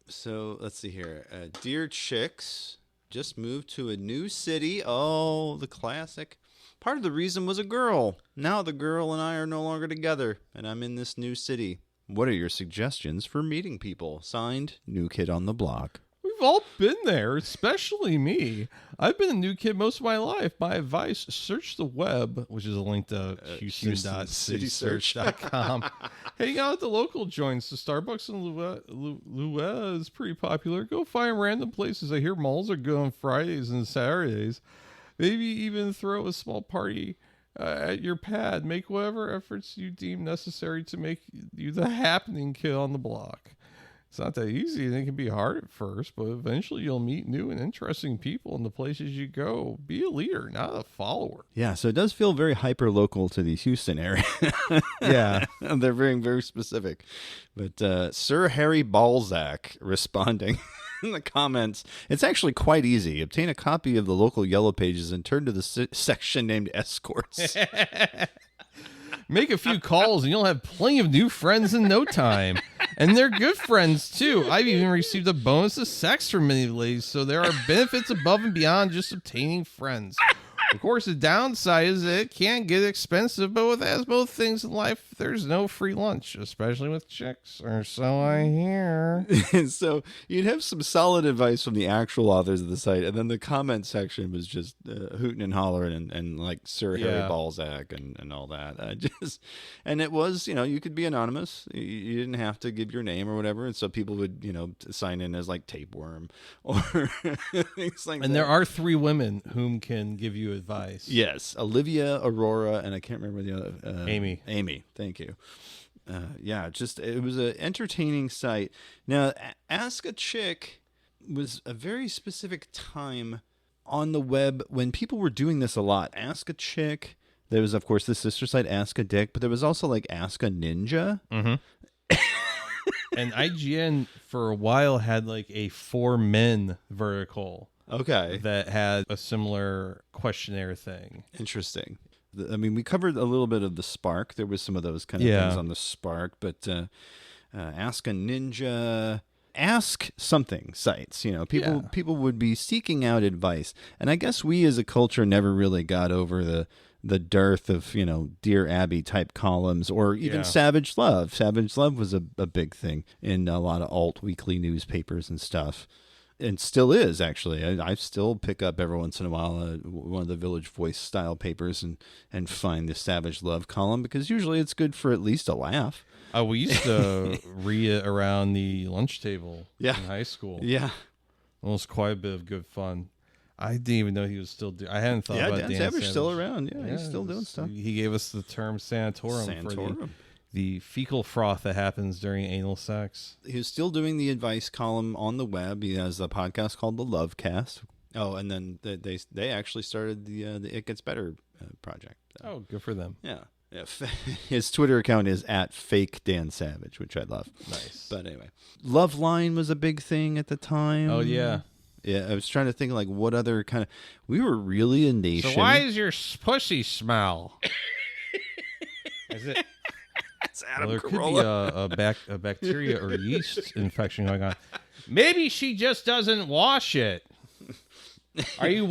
So, let's see here. Dear Chicks, just moved to a new city. Oh, the classic. Part of the reason was a girl. Now the girl and I are no longer together, and I'm in this new city. What are your suggestions for meeting people? Signed, New Kid on the Block. We've all been there, especially me. I've been a new kid most of my life. My advice, search the web, which is a link to Houston.citysearch.com. Hang out at the local joints. The Starbucks in Lua is pretty popular. Go find random places. I hear malls are good on Fridays and Saturdays. Maybe even throw a small party at your pad. Make whatever efforts you deem necessary to make you the happening kid on the block. It's not that easy, and it can be hard at first, but eventually you'll meet new and interesting people in the places you go. Be a leader, not a follower. Yeah, so it does feel very hyper-local to the Houston area. Yeah. They're very, very specific. But Sir Harry Balzac responding in the comments, it's actually quite easy. Obtain a copy of the local Yellow Pages and turn to the section named Escorts. Make a few calls and you'll have plenty of new friends in no time. And they're good friends, too. I've even received a bonus of sex from many ladies, so there are benefits above and beyond just obtaining friends. Of course, the downside is that it can get expensive, but with as both things in life, there's no free lunch, especially with chicks, or so I hear. So you'd have some solid advice from the actual authors of the site, and then the comment section was just hooting and hollering and like Sir Harry Balzac and all that. And it was, you could be anonymous. You didn't have to give your name or whatever, and so people would, sign in as like Tapeworm or things like that. And there are 3 women whom can give you advice. Yes, Olivia, Aurora, and I can't remember the other. Amy. Amy, thank you. It was an entertaining site. Now, Ask a Chick was a very specific time on the web when people were doing this a lot. Ask a Chick. There was, of course, the sister site Ask a Dick, but there was also like Ask a Ninja. Mm-hmm. And IGN for a while had like a For Men vertical. Okay. That had a similar questionnaire thing. Interesting. I mean, we covered a little bit of the Spark. There was some of those kind of things on the Spark, but Ask a Ninja, Ask Something sites. People would be seeking out advice, and I guess we as a culture never really got over the dearth of Dear Abby type columns or even Savage Love. Savage Love was a big thing in a lot of alt weekly newspapers and stuff. And still is, actually. I still pick up every once in a while one of the Village Voice style papers and find the Savage Love column because usually it's good for at least a laugh. We used to read it around the lunch table in high school. Yeah. It was quite a bit of good fun. I didn't even know he was still doing. I hadn't thought about Dan Savage still around. Yeah, he's still doing stuff. He gave us the term sanatorium. Santorum. the fecal froth that happens during anal sex. He's still doing the advice column on the web. He has a podcast called The Love Cast. Oh, and then they actually started the It Gets Better project. Oh, good for them. Yeah. His Twitter account is @FakeDanSavage, which I love. Nice. But anyway, Loveline was a big thing at the time. Oh, yeah. Yeah, I was trying to think like what other kind of. We were really a nation. So why does your pussy smell? Is it? That's Adam There Carolla. could be a bacteria or yeast infection going on. Maybe she just doesn't wash it. Are you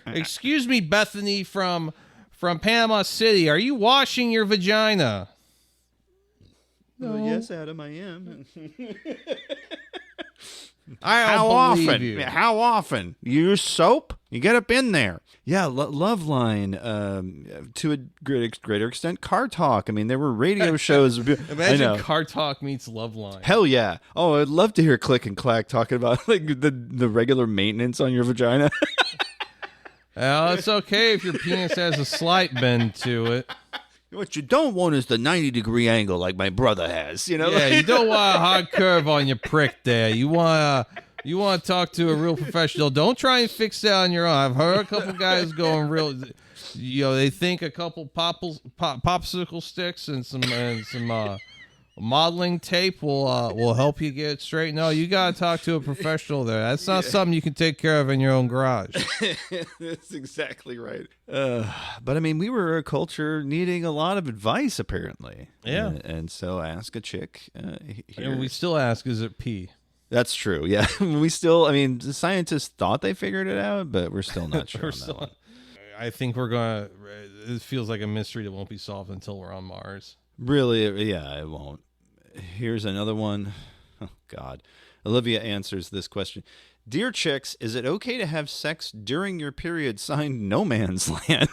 excuse me, Bethany from Panama City. Are you washing your vagina? No. Yes, Adam, I am. How often? You. How often? You use soap? You get up in there. Yeah, Loveline. To a greater extent, Car Talk. I mean, there were radio shows. Imagine Car Talk meets Loveline. Hell yeah! Oh, I'd love to hear Click and Clack talking about like the regular maintenance on your vagina. Well, it's okay if your penis has a slight bend to it. What you don't want is the 90-degree angle like my brother has, you know? Yeah, you don't want a hard curve on your prick there. You want to talk to a real professional. Don't try and fix that on your own. I've heard a couple guys going real, they think a couple popsicle sticks and some modeling tape will help you get it straight. No, you got to talk to a professional there. That's not something you can take care of in your own garage. That's exactly right. But I mean, we were a culture needing a lot of advice, apparently. Yeah. And so ask a chick. And we still ask, is it pee? That's true. Yeah. The scientists thought they figured it out, but we're still not sure on that one. I think it feels like a mystery that won't be solved until we're on Mars. Really? Yeah, it won't. Here's another one. Oh, God. Olivia answers this question. Dear chicks, is it okay to have sex during your period? Signed, No Man's Land.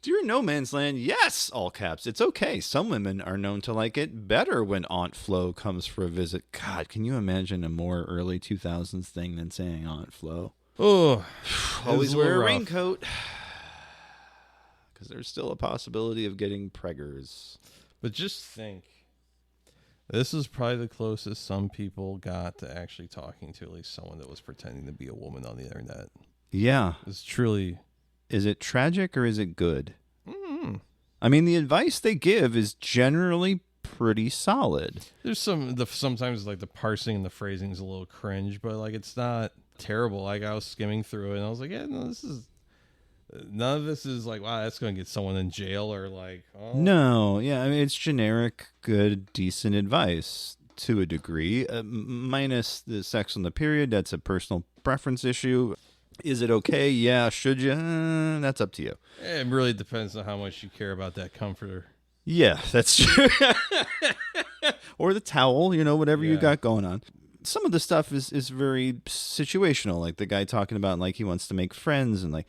Dear No Man's Land, yes, all caps. It's okay. Some women are known to like it better when Aunt Flo comes for a visit. God, can you imagine a more early 2000s thing than saying Aunt Flo? Oh, always wear a raincoat. Because there's still a possibility of getting preggers. But just think. This is probably the closest some people got to actually talking to at least someone that was pretending to be a woman on the internet. Yeah. It's truly... Is it tragic or is it good? Mm-hmm. I mean, the advice they give is generally pretty solid. There's sometimes like the parsing and the phrasing is a little cringe, but like it's not terrible. Like I was skimming through it and I was like, yeah, no, none of this is like, wow, that's going to get someone in jail or like, oh. No, yeah, I mean, it's generic, good, decent advice to a degree, minus the sex on the period. That's a personal preference issue. Is it okay? Yeah. Should you? That's up to you. It really depends on how much you care about that comforter. Yeah, that's true. Or the towel, whatever you got going on. Some of the stuff is very situational, like the guy talking about like he wants to make friends and like,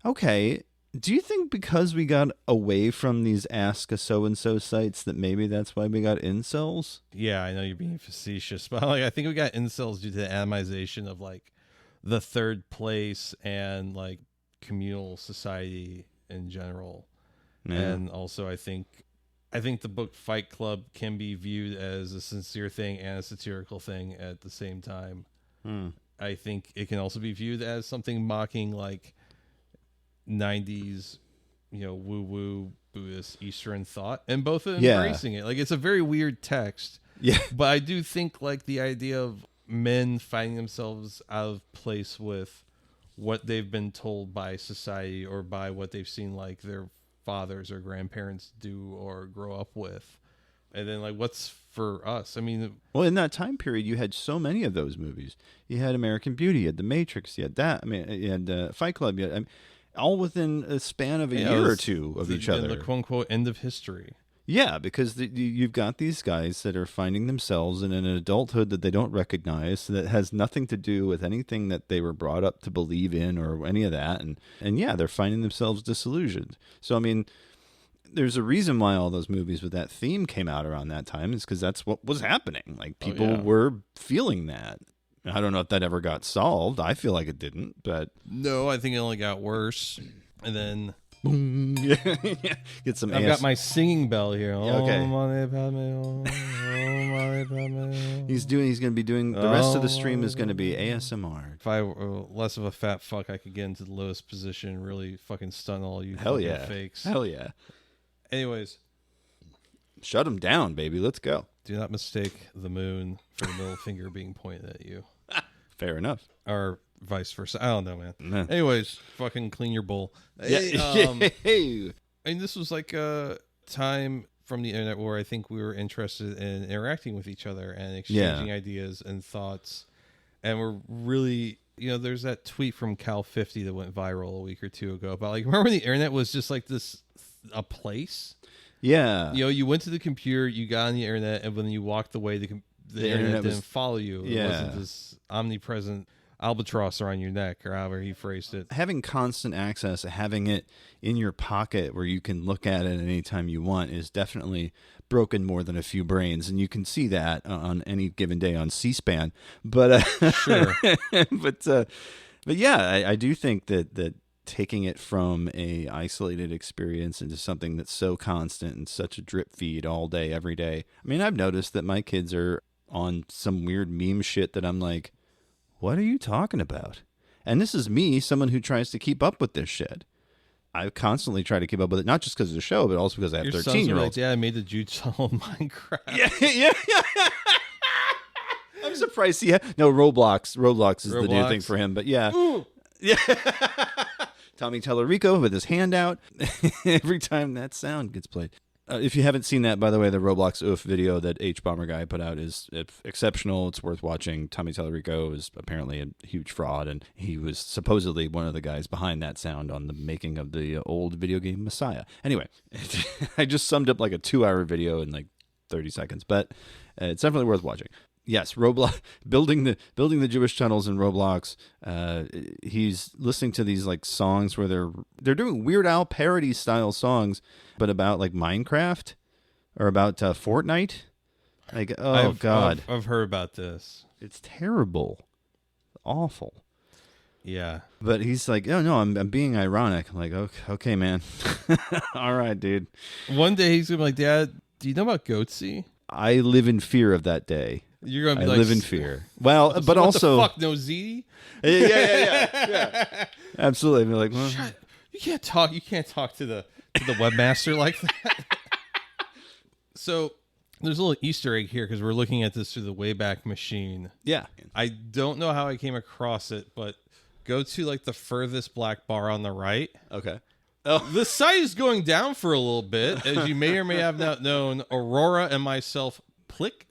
okay, do you think because we got away from these Ask a So-and-so sites that maybe that's why we got incels? Yeah, I know you're being facetious, but like I think we got incels due to the atomization of like the third place and like communal society in general. Yeah. And also I think the book Fight Club can be viewed as a sincere thing and a satirical thing at the same time. I think it can also be viewed as something mocking like 90s, woo-woo Buddhist Eastern thought, and both are embracing it. Like it's a very weird text. Yeah. But I do think like the idea of men finding themselves out of place with what they've been told by society or by what they've seen like their fathers or grandparents do or grow up with. And then like what's for us? I mean, well, in that time period you had so many of those movies. You had American Beauty, you had The Matrix, you had that. I mean, you had Fight Club, you had, all within a span of a year or two of each other. The quote-unquote end of history. Yeah, because you've got these guys that are finding themselves in an adulthood that they don't recognize, that has nothing to do with anything that they were brought up to believe in or any of that. And yeah, they're finding themselves disillusioned. So, I mean, there's a reason why all those movies with that theme came out around that time, is because that's what was happening. Like, people were feeling that. I don't know if that ever got solved. I feel like it didn't, but... No, I think it only got worse. And then Boom. Yeah. Get some. I've got my singing bell here. Okay. He's going to be doing the rest of the stream is going to be ASMR. If I were less of a fat fuck, I could get into the lowest position and really fucking stun all you Hell fucking yeah. fakes. Hell yeah. Anyways, shut him down, baby. Let's go. Do not mistake the moon for the middle finger being pointed at you. Fair enough. Or vice versa. I don't know, man. Nah. Anyways, fucking clean your bowl. Yeah. Hey, I mean, this was like a time from the internet where I think we were interested in interacting with each other and exchanging ideas and thoughts. And we're really, there's that tweet from Cal50 that went viral a week or two ago about like, remember when the internet was just like a place? Yeah. You went to the computer, you got on the internet, and when you walked away, the internet didn't follow you. It wasn't this omnipresent albatross around your neck, or however he phrased it. Having constant access, having it in your pocket where you can look at it anytime you want is definitely broken more than a few brains, and you can see that on any given day on C-SPAN. But sure. but yeah, I do think that taking it from a isolated experience into something that's so constant and such a drip feed all day, every day. I mean, I've noticed that my kids are on some weird meme shit that I'm like, what are you talking about? And this is me, someone who tries to keep up with this shit. I constantly try to keep up with it, not just because of the show, but also because I have 13-year-olds. Yeah, I made the Jude tunnel in Minecraft. Yeah. I'm surprised he no, Roblox is the new thing for him, but yeah. Ooh. Yeah. Tommy Tellerico with his hand out every time that sound gets played. If you haven't seen that, by the way, the Roblox oof video that H-Bomber Guy put out is exceptional. It's worth watching. Tommy Tellerico is apparently a huge fraud, and he was supposedly one of the guys behind that sound on the making of the old video game Messiah. Anyway, I just summed up like a 2-hour video in like 30 seconds, but it's definitely worth watching. Yes, Roblox building the Jewish tunnels in Roblox. He's listening to these like songs where they're doing Weird Al parody style songs, but about like Minecraft or about Fortnite. Like, God, I've heard about this. It's terrible, awful. Yeah, but he's like, oh no, I'm being ironic. I'm like, okay, man, all right, dude. One day he's gonna be like, Dad, do you know about Goatsy? I live in fear of that day. You're gonna be I live in fear. Well, so but what also, the fuck, no Z? Yeah. Absolutely. I'd be like, well, Shut, you can't talk. You can't talk to the webmaster like that. So there's a little Easter egg here because we're looking at this through the Wayback Machine. Yeah. I don't know how I came across it, but go to like the furthest black bar on the right. Okay. Oh. The site is going down for a little bit, as you may or may have not known. Aurora and myself, Plick.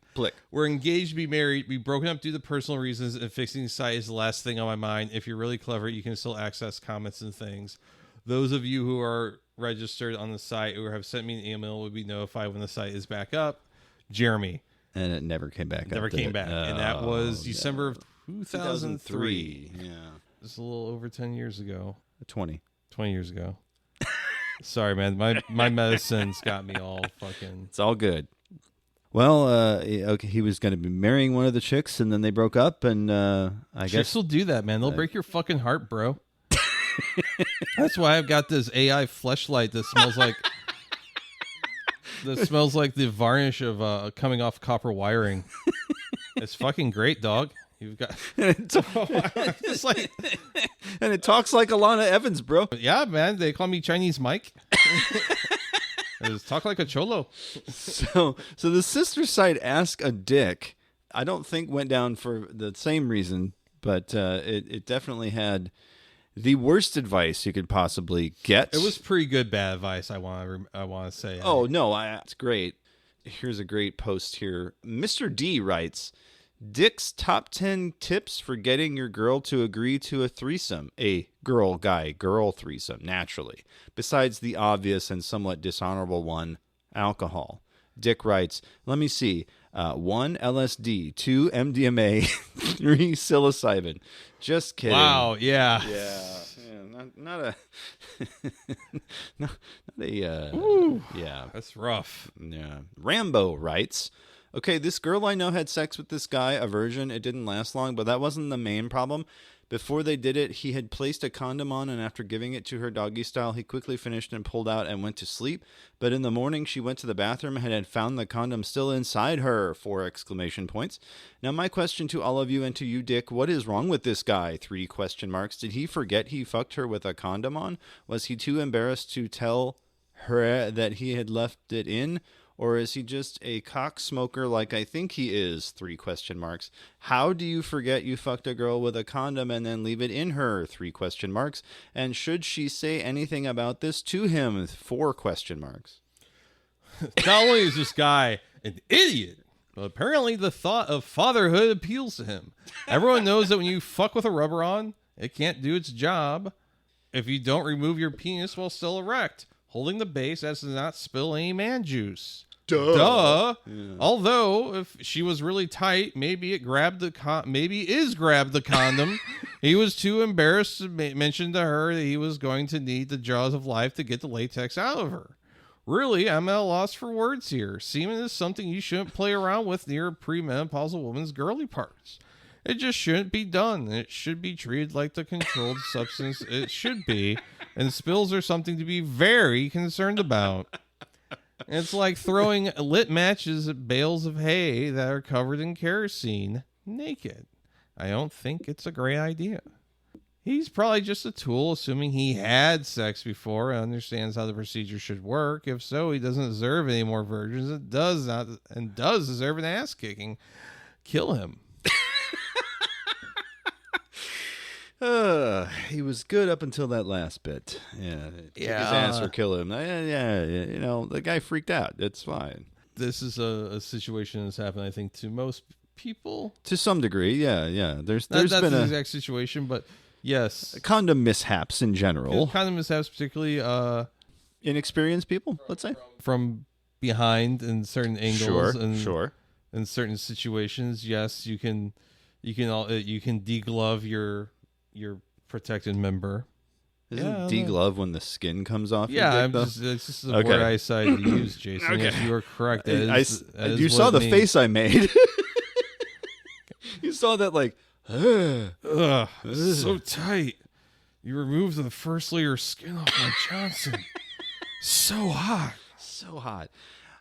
We're engaged to be married. We broken up due to personal reasons, and fixing the site is the last thing on my mind. If you're really clever, you can still access comments and things. Those of you who are registered on the site or have sent me an email will be notified when the site is back up. Jeremy. And it never came back. Never came back. And that was December of 2003. Yeah. It's a little over 10 years ago. 20 years ago. Sorry, man. My medicine's got me all fucking... It's all good. Well, okay, he was going to be marrying one of the chicks, and then they broke up, and I guess... Chicks will do that, man. They'll break your fucking heart, bro. That's why I've got this AI fleshlight that smells like... the varnish of coming off copper wiring. It's fucking great, dog. You've got... it's like... And it talks like Alana Evans, bro. Yeah, man. They call me Chinese Mike. Just talk like a cholo. So the sister site Ask a Dick, I don't think went down for the same reason, but it definitely had the worst advice you could possibly get. It was pretty good bad advice, I want to say. Oh, no, it's great. Here's a great post here. Mr. D writes, Dick's top 10 tips for getting your girl to agree to a threesome. A girl-guy-girl threesome, naturally. Besides the obvious and somewhat dishonorable one, alcohol. Dick writes, let me see. 1, LSD. 2, MDMA. 3, psilocybin. Just kidding. Wow, yeah. Yeah, not a... not a... Ooh, yeah. That's rough. Yeah. Rambo writes... Okay, this girl I know had sex with this guy, a virgin. It didn't last long, but that wasn't the main problem. Before they did it, he had placed a condom on, and after giving it to her doggy style, he quickly finished and pulled out and went to sleep. But in the morning, she went to the bathroom and had found the condom still inside her, 4 exclamation points. Now, my question to all of you and to you, Dick, what is wrong with this guy? 3 question marks. Did he forget he fucked her with a condom on? Was he too embarrassed to tell her that he had left it in? Or is he just a cock smoker like I think he is? 3 question marks. How do you forget you fucked a girl with a condom and then leave it in her? 3 question marks. And should she say anything about this to him? 4 question marks. Not only is this guy an idiot, but apparently the thought of fatherhood appeals to him. Everyone knows that when you fuck with a rubber on, it can't do its job if you don't remove your penis while still erect, holding the base as to not spill any man juice. Duh. Yeah. Although, if she was really tight, maybe it grabbed the grabbed the condom. He was too embarrassed to mention to her that he was going to need the jaws of life to get the latex out of her. Really, I'm at a loss for words here. Semen is something you shouldn't play around with near a premenopausal woman's girly parts. It just shouldn't be done. It should be treated like the controlled substance it should be, and spills are something to be very concerned about. It's like throwing lit matches at bales of hay that are covered in kerosene naked. I don't think it's a great idea. He's probably just a tool, assuming he had sex before and understands how the procedure should work. If so, he doesn't deserve any more virgins. It does deserve an ass kicking. Kill him. He was good up until that last bit. Yeah. Kick his ass or kill him. Yeah. You know, the guy freaked out. It's fine. This is a situation that's happened, I think, to most people. To some degree, yeah. There's that's been the a exact situation, but yes. Condom mishaps in general. Condom mishaps, particularly inexperienced people, let's say. From behind in certain angles. Sure. In certain situations, yes, you can deglove your protected member. Isn't deglove when the skin comes off? Yeah, it's just the word I decided to use, Jason. Okay. Yes, you are correct. You saw the face I made. You saw that like, so tight. You removed the first layer of skin off my Johnson. So hot. So hot.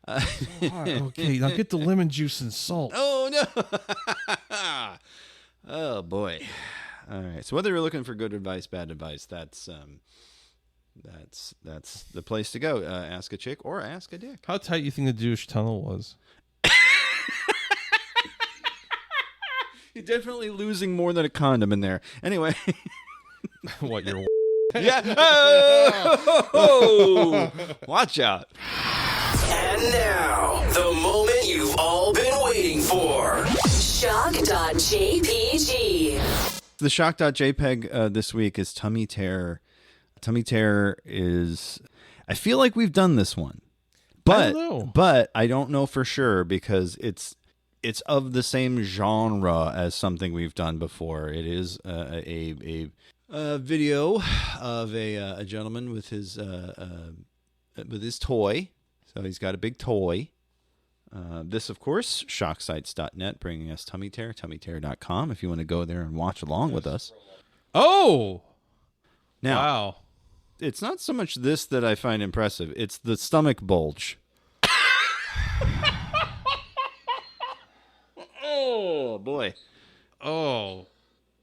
Okay, now get the lemon juice and salt. Oh, no. Oh, boy. All right. So whether you're looking for good advice, bad advice, that's the place to go. Ask a chick or ask a dick. How tight you think the douche tunnel was? You're definitely losing more than a condom in there. Anyway. What, you're... Yeah. Oh, watch out. And now, the moment you've all been waiting for. Shock.jpg. The shock.jpg this week is tummy tear. Tummy tear is... I feel like we've done this one. But I don't know for sure because it's of the same genre as something we've done before. It is a video of a gentleman with his toy. So he's got a big toy. This, of course, shocksites.net, bringing us Tummy Tear, tummytear.com, if you want to go there and watch along with us. Oh! Now, wow. It's not so much this that I find impressive. It's the stomach bulge. Oh, boy. Oh,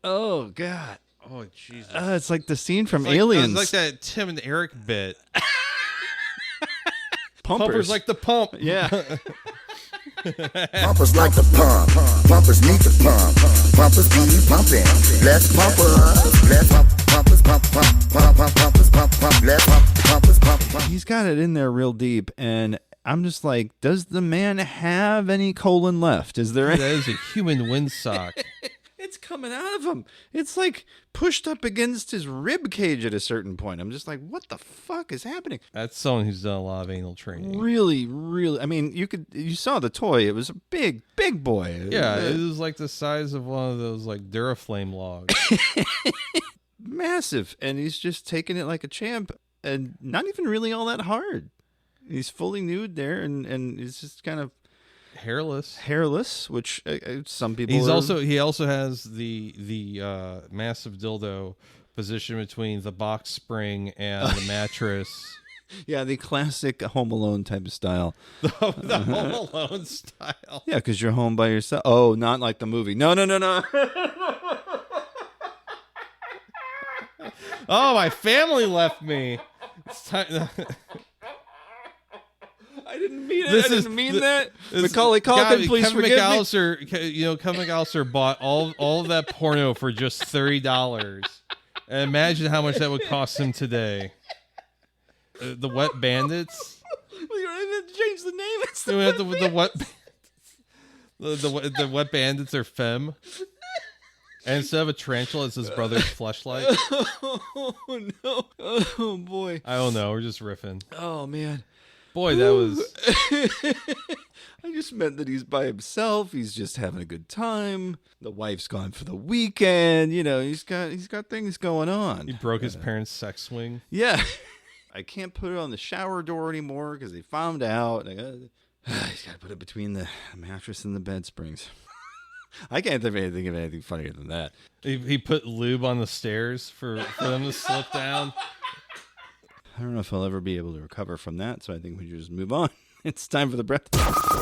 God. Oh, Jesus. It's like the scene from Aliens. It's like that Tim and Eric bit. Pumpers like the pump. Yeah. Pumpers like the pump. Pumpers need to pump. Pumpers be pumping. Let's pump us. Let's pumpers pump. Pumpers pump. Let's pumpers pump. He's got it in there real deep, and I'm just like, does the man have any colon left? Is there? That is a human windsock. It's coming out of him. It's like pushed up against his rib cage at a certain point. I'm just like, what the fuck is happening? That's someone who's done a lot of anal training. Really. I mean, you saw the toy. It was a big boy. Yeah, it was like the size of one of those like Duraflame logs. Massive. And he's just taking it like a champ and not even really all that hard. He's fully nude there and he's just kind of hairless, which some people. He also has the massive dildo positioned between the box spring and the mattress. Yeah, the classic Home Alone type of style. The Home Alone style. Yeah, because you're home by yourself. Oh, not like the movie. No. Oh, my family left me. It's time. I didn't mean it. I didn't mean that. Macaulay Culkin, please Kevin forgive McAllister, me. Kevin McAllister bought all of that porno for just $30. And imagine how much that would cost him today. The Wet Bandits. We don't even have to change the name. It's the Wet Bandits. The Wet Bandits are femme. And instead of a tarantula, it's his brother's fleshlight. Oh, no. Oh, boy. I don't know. We're just riffing. Oh, man. Boy, that was... I just meant that he's by himself. He's just having a good time. The wife's gone for the weekend. You know, he's got things going on. He broke his parents' sex swing. Yeah. I can't put it on the shower door anymore because they found out. He's got to put it between the mattress and the bed springs. I can't think of anything funnier than that. He put lube on the stairs for them to slip down. I don't know if I'll ever be able to recover from that, so I think we should just move on. It's time for the breath.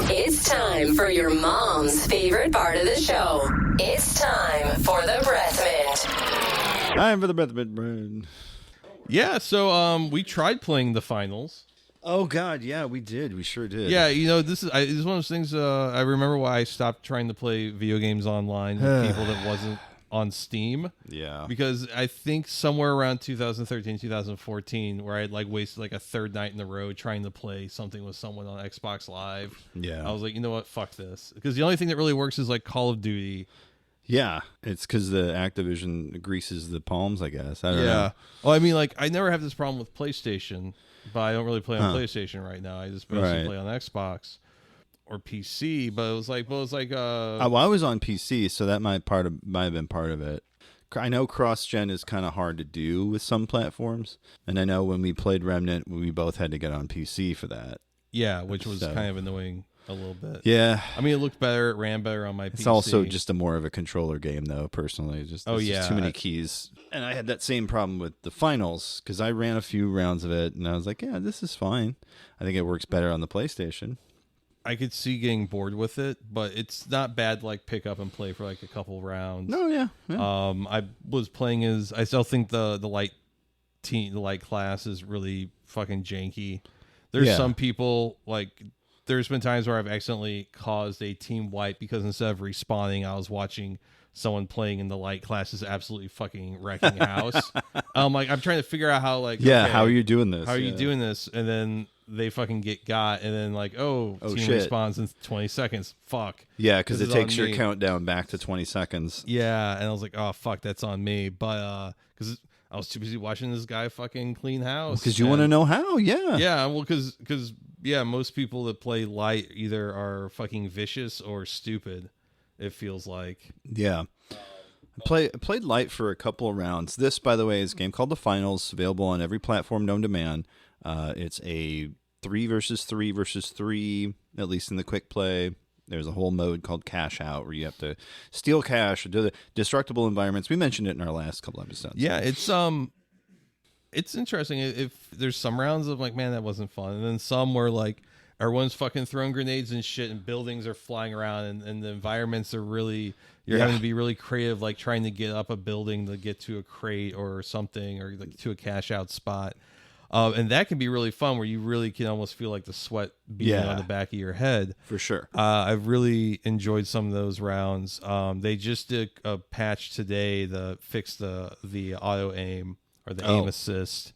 It's time for your mom's favorite part of the show. It's time for the breath mint. Time for the breath mint. Yeah, so we tried playing the finals. Oh God, yeah, we did. We sure did. Yeah, you know, this is one of those things. I remember why I stopped trying to play video games online with people that wasn't on Steam. Yeah, because I think somewhere around 2013, 2014, where I had like wasted like a third night in a row trying to play something with someone on Xbox Live. Yeah, I was like, you know what, fuck this, because the only thing that really works is like Call of Duty. Yeah, it's because the Activision greases the palms, I guess. I don't know. Well, I mean, like, I never have this problem with PlayStation, but I don't really play on PlayStation right now. I just mostly play on Xbox or PC. But it was like, well, I was on PC, so that might have been part of it. I know cross-gen is kind of hard to do with some platforms, and I know when we played Remnant, we both had to get on PC for that. Yeah, which was kind of annoying. A little bit. Yeah. I mean, it looked better. It ran better on my PC. It's also just a more of a controller game, though, personally. Just too many keys. And I had that same problem with the finals, because I ran a few rounds of it, and I was like, yeah, this is fine. I think it works better on the PlayStation. I could see getting bored with it, but it's not bad to like pick up and play for like a couple rounds. No, yeah. I was playing I still think the light class is really fucking janky. There's some people like... There's been times where I've accidentally caused a team wipe because instead of respawning, I was watching someone playing in the light class is absolutely fucking wrecking house. I'm trying to figure out how how are you doing this? How are you doing this? And then they fucking got, and then team shit. respawns in 20 seconds. Fuck. Yeah, because it takes your countdown back to 20 seconds. Yeah, and I was like, oh fuck, that's on me. But because I was too busy watching this guy fucking clean house. Because you want to know how, yeah. Yeah, well, because most people that play light either are fucking vicious or stupid, it feels like. Yeah. I played light for a couple of rounds. This, by the way, is a game called The Finals, available on every platform known to man. It's a 3 versus 3 versus 3, at least in the quick play. There's a whole mode called Cash Out where you have to steal cash or do the destructible environments. We mentioned it in our last couple episodes. Yeah, it's interesting. If there's some rounds of like, man, that wasn't fun, and then some where like everyone's fucking throwing grenades and shit, and buildings are flying around, and the environments are really having to be really creative, like trying to get up a building to get to a crate or something, or like to a cash out spot. And that can be really fun, where you really can almost feel like the sweat beating on the back of your head. For sure. I've really enjoyed some of those rounds. They just did a patch today to fix the auto aim or the aim assist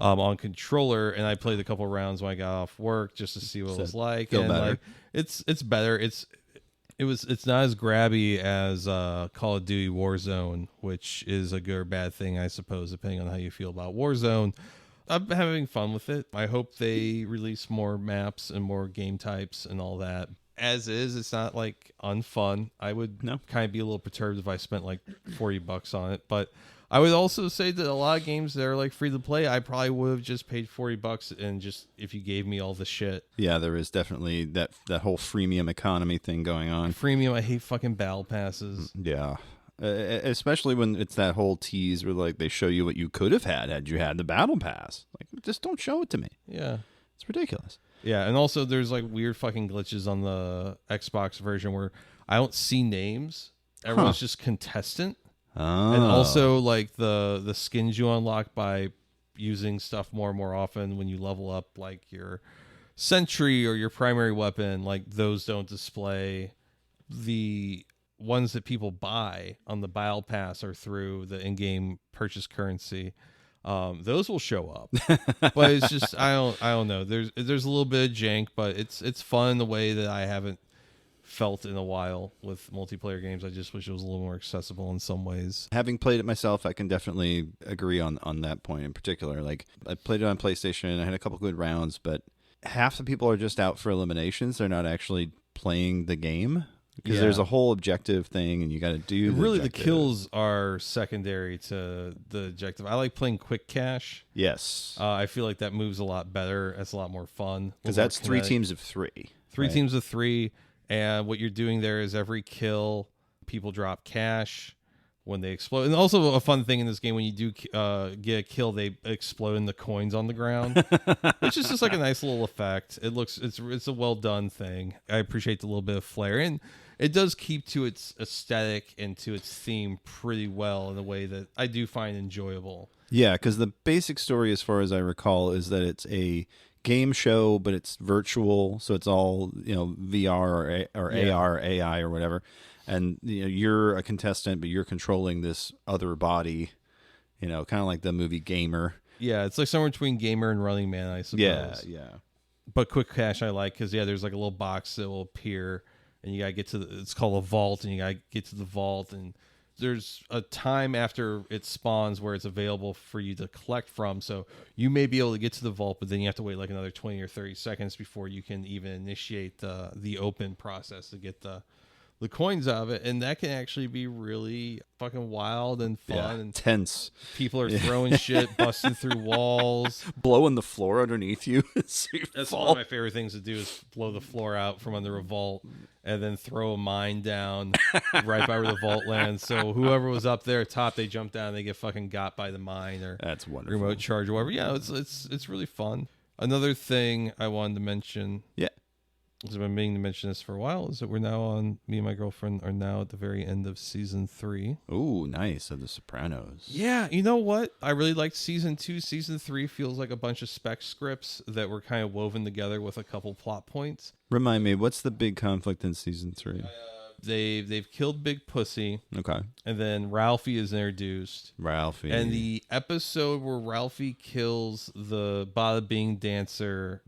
on controller, and I played a couple rounds when I got off work just to see what it was like. Feel and better. like it's better. It's not as grabby as Call of Duty Warzone, which is a good or bad thing, I suppose, depending on how you feel about Warzone. I'm having fun with it. I hope they release more maps and more game types and all that. As is, it's not like unfun. I would kind of be a little perturbed if I spent like $40 on it, but I would also say that a lot of games that are like free to play, I probably would have just paid $40 and just if you gave me all the shit. Yeah, there is definitely that whole freemium economy thing going on. Freemium, I hate fucking battle passes. Yeah. Especially when it's that whole tease where like they show you what you could have had you had the battle pass. Like, just don't show it to me. Yeah. It's ridiculous. Yeah, and also there's like weird fucking glitches on the Xbox version where I don't see names. Everyone's just contestant. Oh. And also like the skins you unlock by using stuff more and more often when you level up like your sentry or your primary weapon, like those don't display. The ones that people buy on the battle pass or through the in-game purchase currency, those will show up. But it's just I don't know. There's a little bit of jank, but it's fun in the way that I haven't felt in a while with multiplayer games. I just wish it was a little more accessible in some ways. Having played it myself, I can definitely agree on that point in particular. Like, I played it on PlayStation, I had a couple good rounds, but half the people are just out for eliminations. They're not actually playing the game. Because there's a whole objective thing, and you got to do the kills are secondary to the objective. I like playing quick cash. Yes. I feel like that moves a lot better. It's a lot more fun. Because that's 3 teams of 3. Three teams of 3, and what you're doing there is every kill, people drop cash when they explode. And also a fun thing in this game, when you do get a kill, they explode in the coins on the ground, which is just like a nice little effect. It's a well done thing. I appreciate the little bit of flair, and it does keep to its aesthetic and to its theme pretty well in a way that I do find enjoyable. Yeah, because the basic story, as far as I recall, is that it's a game show, but it's virtual, so it's all VR or AR, AI or whatever. And you're a contestant, but you're controlling this other body, kind of like the movie Gamer. Yeah, it's like somewhere between Gamer and Running Man, I suppose. Yeah. But Quick Cash I like because there's like a little box that will appear, and you gotta get to it's called a vault, and you gotta get to the vault, and there's a time after it spawns where it's available for you to collect from. So you may be able to get to the vault, but then you have to wait like another 20 or 30 seconds before you can even initiate the open process to get the coins out of it, and that can actually be really fucking wild and fun and tense. People are throwing shit, busting through walls, blowing the floor underneath you. That's one of my favorite things to do is blow the floor out from under a vault and then throw a mine down right by where the vault lands. So whoever was up there top, they jump down, and they get fucking got by the mine or that's wonderful. Remote charge or whatever. Yeah, it's really fun. Another thing I wanted to mention. Yeah. I've been meaning to mention this for a while, is that me and my girlfriend are now at the very end of season 3. Ooh, nice, of The Sopranos. Yeah, you know what? I really liked season 2. Season 3 feels like a bunch of spec scripts that were kind of woven together with a couple plot points. Remind me, what's the big conflict in season 3? They've killed Big Pussy. Okay. And then Ralphie is introduced. Ralphie. And the episode where Ralphie kills the Bada Bing dancer...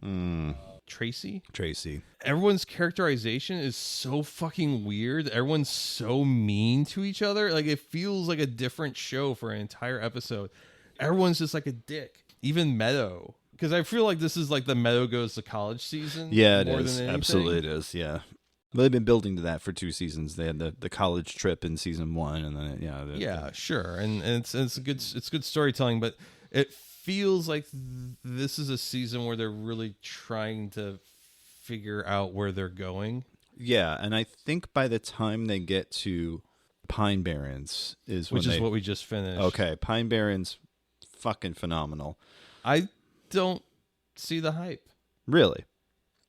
Tracy. Everyone's characterization is so fucking weird. Everyone's so mean to each other. Like, it feels like a different show for an entire episode. Everyone's just like a dick. Even Meadow. Because I feel like this is like the Meadow Goes to College season. Yeah, it is. Absolutely it is, yeah. But they've been building to that for 2 seasons. They had the college trip in season 1, and then sure. And it's good storytelling, but it feels like this is a season where they're really trying to figure out where they're going. Yeah, and I think by the time they get to Pine Barrens which is what we just finished. Okay, Pine Barrens, fucking phenomenal. I don't see the hype. Really?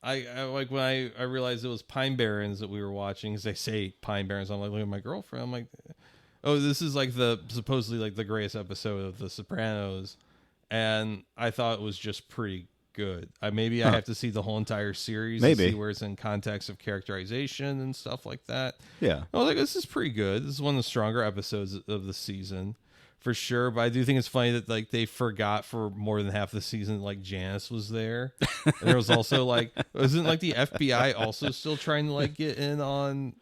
I like when I realized it was Pine Barrens that we were watching, because they say Pine Barrens. I'm like, look at my girlfriend. I'm like, oh, this is like supposedly like the greatest episode of The Sopranos. And I thought it was just pretty good. Maybe I have to see the whole entire series to see where it's in context of characterization and stuff like that. Yeah. I was like, this is pretty good. This is one of the stronger episodes of the season for sure. But I do think it's funny that like they forgot for more than half the season like Janice was there. And there was also like, wasn't like the FBI also still trying to like get in on,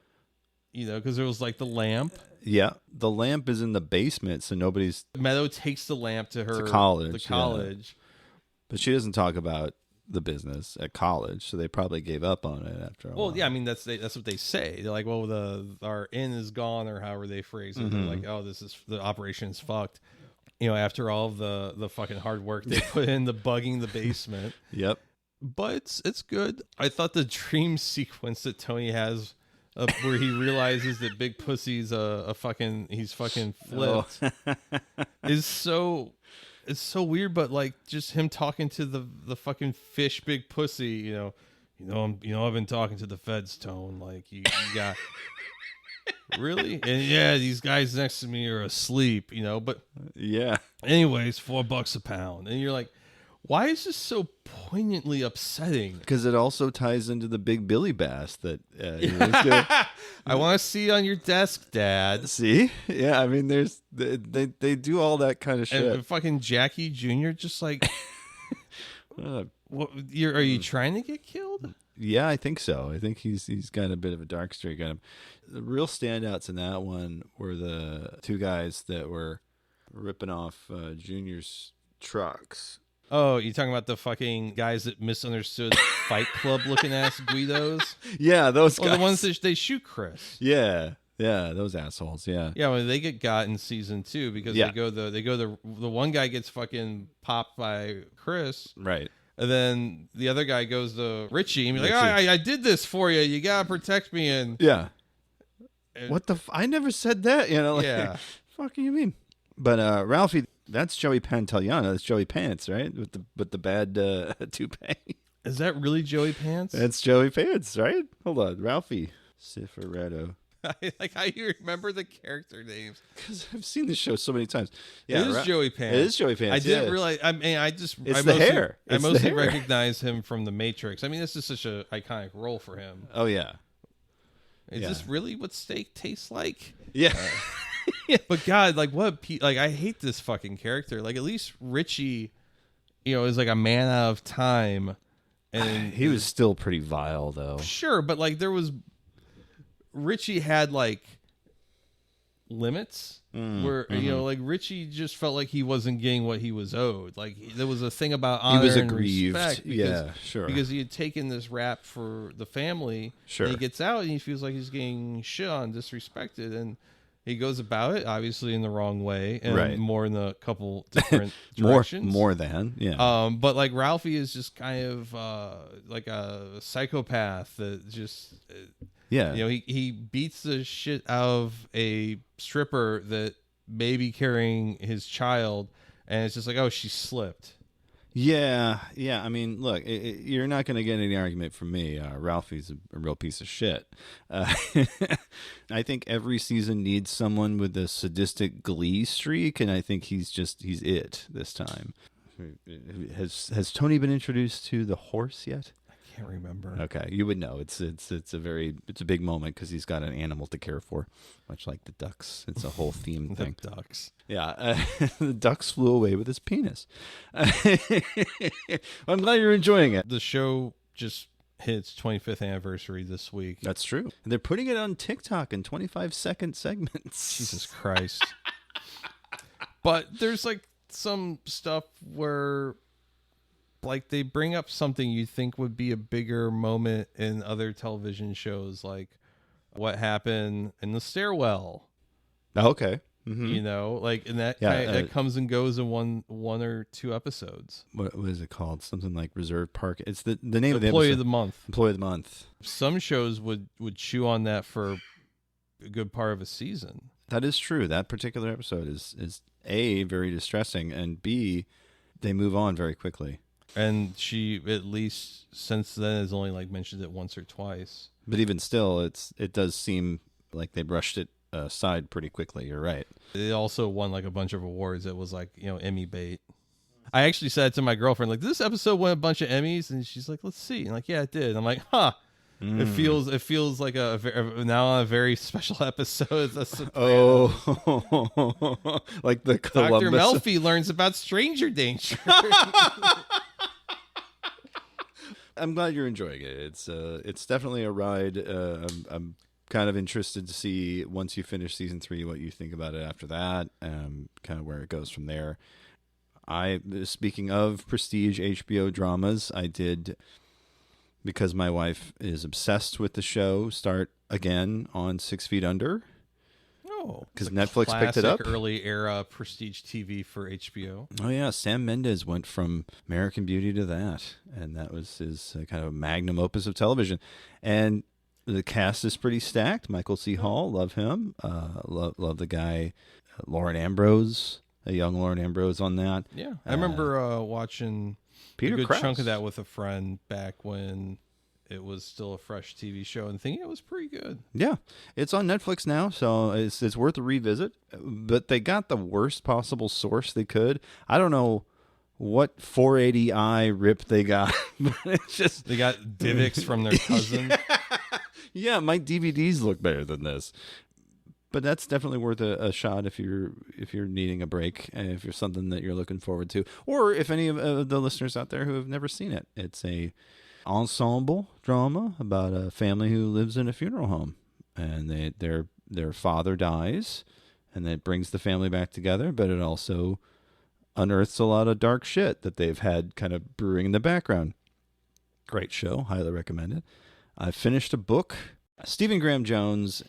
because there was like the lamp. Yeah, the lamp is in the basement, so nobody's... Meadow takes the lamp to her... college. The college. Yeah. But she doesn't talk about the business at college, so they probably gave up on it after a while. Well, yeah, I mean that's what they say. They're like, well, our inn is gone, or however they phrase it. They're like, oh, the operation is fucked. After all of the fucking hard work they put in the bugging the basement. Yep. But it's good. I thought the dream sequence that Tony has, where he realizes that Big Pussy's he's fucking flipped, is so. It's so weird, but like just him talking to the fucking fish Big Pussy, I've been talking to the feds, Tone. Like you got really, and yeah, these guys next to me are asleep, but yeah. Anyways, $4 a pound, and you're like, why is this so poignantly upsetting? Because it also ties into the big Billy Bass that I want to see on your desk, Dad. See, yeah, I mean, they do all that kind of shit. And fucking Jackie Jr. just like, are you trying to get killed? Yeah, I think so. I think he's got a bit of a dark streak on him. The real standouts in that one were the two guys that were ripping off Junior's trucks. Oh, you're talking about the fucking guys that misunderstood Fight Club looking ass Guidos? Yeah, those guys. The ones that they shoot Chris. Yeah, those assholes. Yeah, yeah. Well, they get got in season 2 because the one guy gets fucking popped by Chris, right? And then the other guy goes to Richie and be like, I did this for you. You gotta protect me. And yeah, what the? I never said that. Yeah. Fuck you mean? But Ralphie. That's Joey Pantoliano. That's Joey Pants, right? With the bad toupee. Is that really Joey Pants? That's Joey Pants, right? Hold on, Ralphie Cifaretto. I like how you remember the character names because I've seen this show so many times. Yeah, it is Joey Pants. It is Joey Pants. I didn't realize. I mean, It's the hair. I mostly recognize him from The Matrix. I mean, this is such an iconic role for him. Oh yeah. Is this really what steak tastes like? Yeah. But God, like what? Like I hate this fucking character. Like at least Richie, is like a man out of time, and he was still pretty vile though. Sure, but like Richie had like limits where like Richie just felt like he wasn't getting what he was owed. Like there was a thing about honor, he was and aggrieved. Respect Yeah, sure. Because he had taken this rap for the family. Sure. And he gets out and he feels like he's getting shit on, disrespected, and he goes about it obviously in the wrong way, and more in a couple different directions. More than, yeah. But like Ralphie is just kind of like a psychopath that just he beats the shit out of a stripper that may be carrying his child, and it's just like, oh, she slipped. Yeah. I mean, look, you're not going to get any argument from me. Ralphie's a real piece of shit. I think every season needs someone with a sadistic glee streak, and I think he's it this time. Has Tony been introduced to the horse yet? I can't remember. Okay, you would know. It's a big moment because he's got an animal to care for, much like the ducks. It's a whole theme thing. The ducks. Yeah, the ducks flew away with his penis. I'm glad you're enjoying it. The show just hit its 25th anniversary this week. That's true. And they're putting it on TikTok in 25-second segments. Jesus Christ. But there's like some stuff where like they bring up something you think would be a bigger moment in other television shows, like what happened in the stairwell. Okay. Mm-hmm. Like, and that comes and goes in one or two episodes. What is it called? Something like Reserve Park. It's the name of the Employee episode. of the Month. Employee of the Month. Some shows would chew on that for a good part of a season. That is true. That particular episode is A, very distressing, and B, they move on very quickly. And she, at least since then, has only like mentioned it once or twice. But even still, it does seem like they brushed it aside pretty quickly. You're right. It also won like a bunch of awards. It was like, Emmy bait. I actually said to my girlfriend, like, this episode won a bunch of Emmys, and she's like, let's see. And like, yeah, it did. And I'm like, huh. It feels like now on a very special episode. Oh, like the Columbus. Dr. Melfi learns about stranger danger. I'm glad you're enjoying it. It's definitely a ride. I'm kind of interested to see once you finish season 3 what you think about it after that, kind of where it goes from there. Speaking of prestige HBO dramas, I did, because my wife is obsessed with the show, start again on 6 Feet Under. Oh, because Netflix picked it up. Early era prestige TV for HBO. Oh yeah, Sam Mendes went from American Beauty to that, and that was his kind of magnum opus of television. And the cast is pretty stacked. Michael C. Hall, love him. Love the guy, Lauren Ambrose, a young Lauren Ambrose on that. Yeah, I remember watching Peter a good Krause. chunk of that with a friend back when it was still a fresh TV show, and thinking it was pretty good. Yeah, it's on Netflix now, so it's worth a revisit. But they got the worst possible source they could. I don't know what 480i rip they got, but it's just they got DivX from their cousin. Yeah, my DVDs look better than this. But that's definitely worth a shot if you're needing a break, and if you're something that you're looking forward to, or if any of the listeners out there who have never seen it. It's a ensemble drama about a family who lives in a funeral home, and their father dies, and it brings the family back together, but it also unearths a lot of dark shit that they've had kind of brewing in the background. Great show, highly recommend it. I finished a book, Stephen Graham Jones,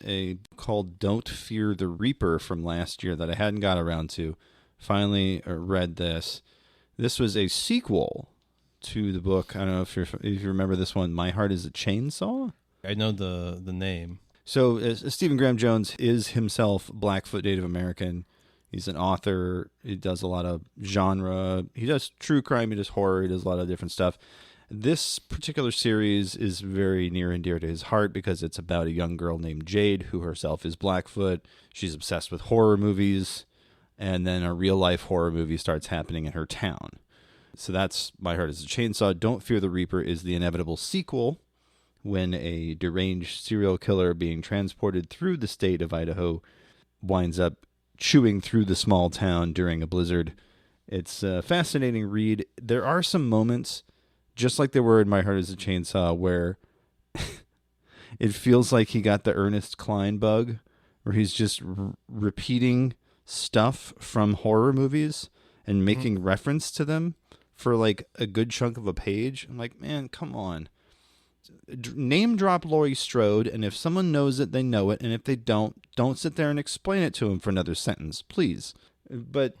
called Don't Fear the Reaper from last year that I hadn't got around to. Finally read this. This was a sequel to the book. I don't know if you remember this one, My Heart is a Chainsaw. I know the name. So Stephen Graham Jones is himself Blackfoot Native American. He's an author. He does a lot of genre. He does true crime. He does horror. He does a lot of different stuff. This particular series is very near and dear to his heart because it's about a young girl named Jade who herself is Blackfoot. She's obsessed with horror movies, and then a real-life horror movie starts happening in her town. So that's My Heart is a Chainsaw. Don't Fear the Reaper is the inevitable sequel when a deranged serial killer being transported through the state of Idaho winds up chewing through the small town during a blizzard. It's a fascinating read. There are some moments, just like there were in My Heart is a Chainsaw, where it feels like he got the Ernest Cline bug, where he's just repeating stuff from horror movies and making reference to them for like a good chunk of a page. I'm like, man, come on. Name drop Laurie Strode, and if someone knows it, they know it, and if they don't sit there and explain it to them for another sentence, please. But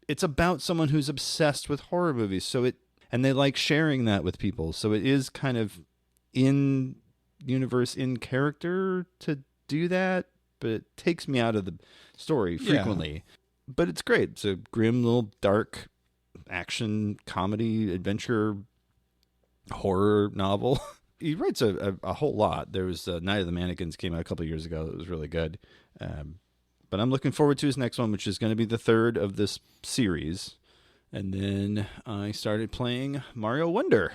it's about someone who's obsessed with horror movies, and they like sharing that with people, so it is kind of in universe, in character to do that, but it takes me out of the story frequently. Yeah. But it's great. It's a grim, little, dark action, comedy, adventure, horror novel. He writes a whole lot. There was Night of the Mannequins came out a couple of years ago. It was really good. But I'm looking forward to his next one, which is going to be the third of this series. And then I started playing Mario Wonder.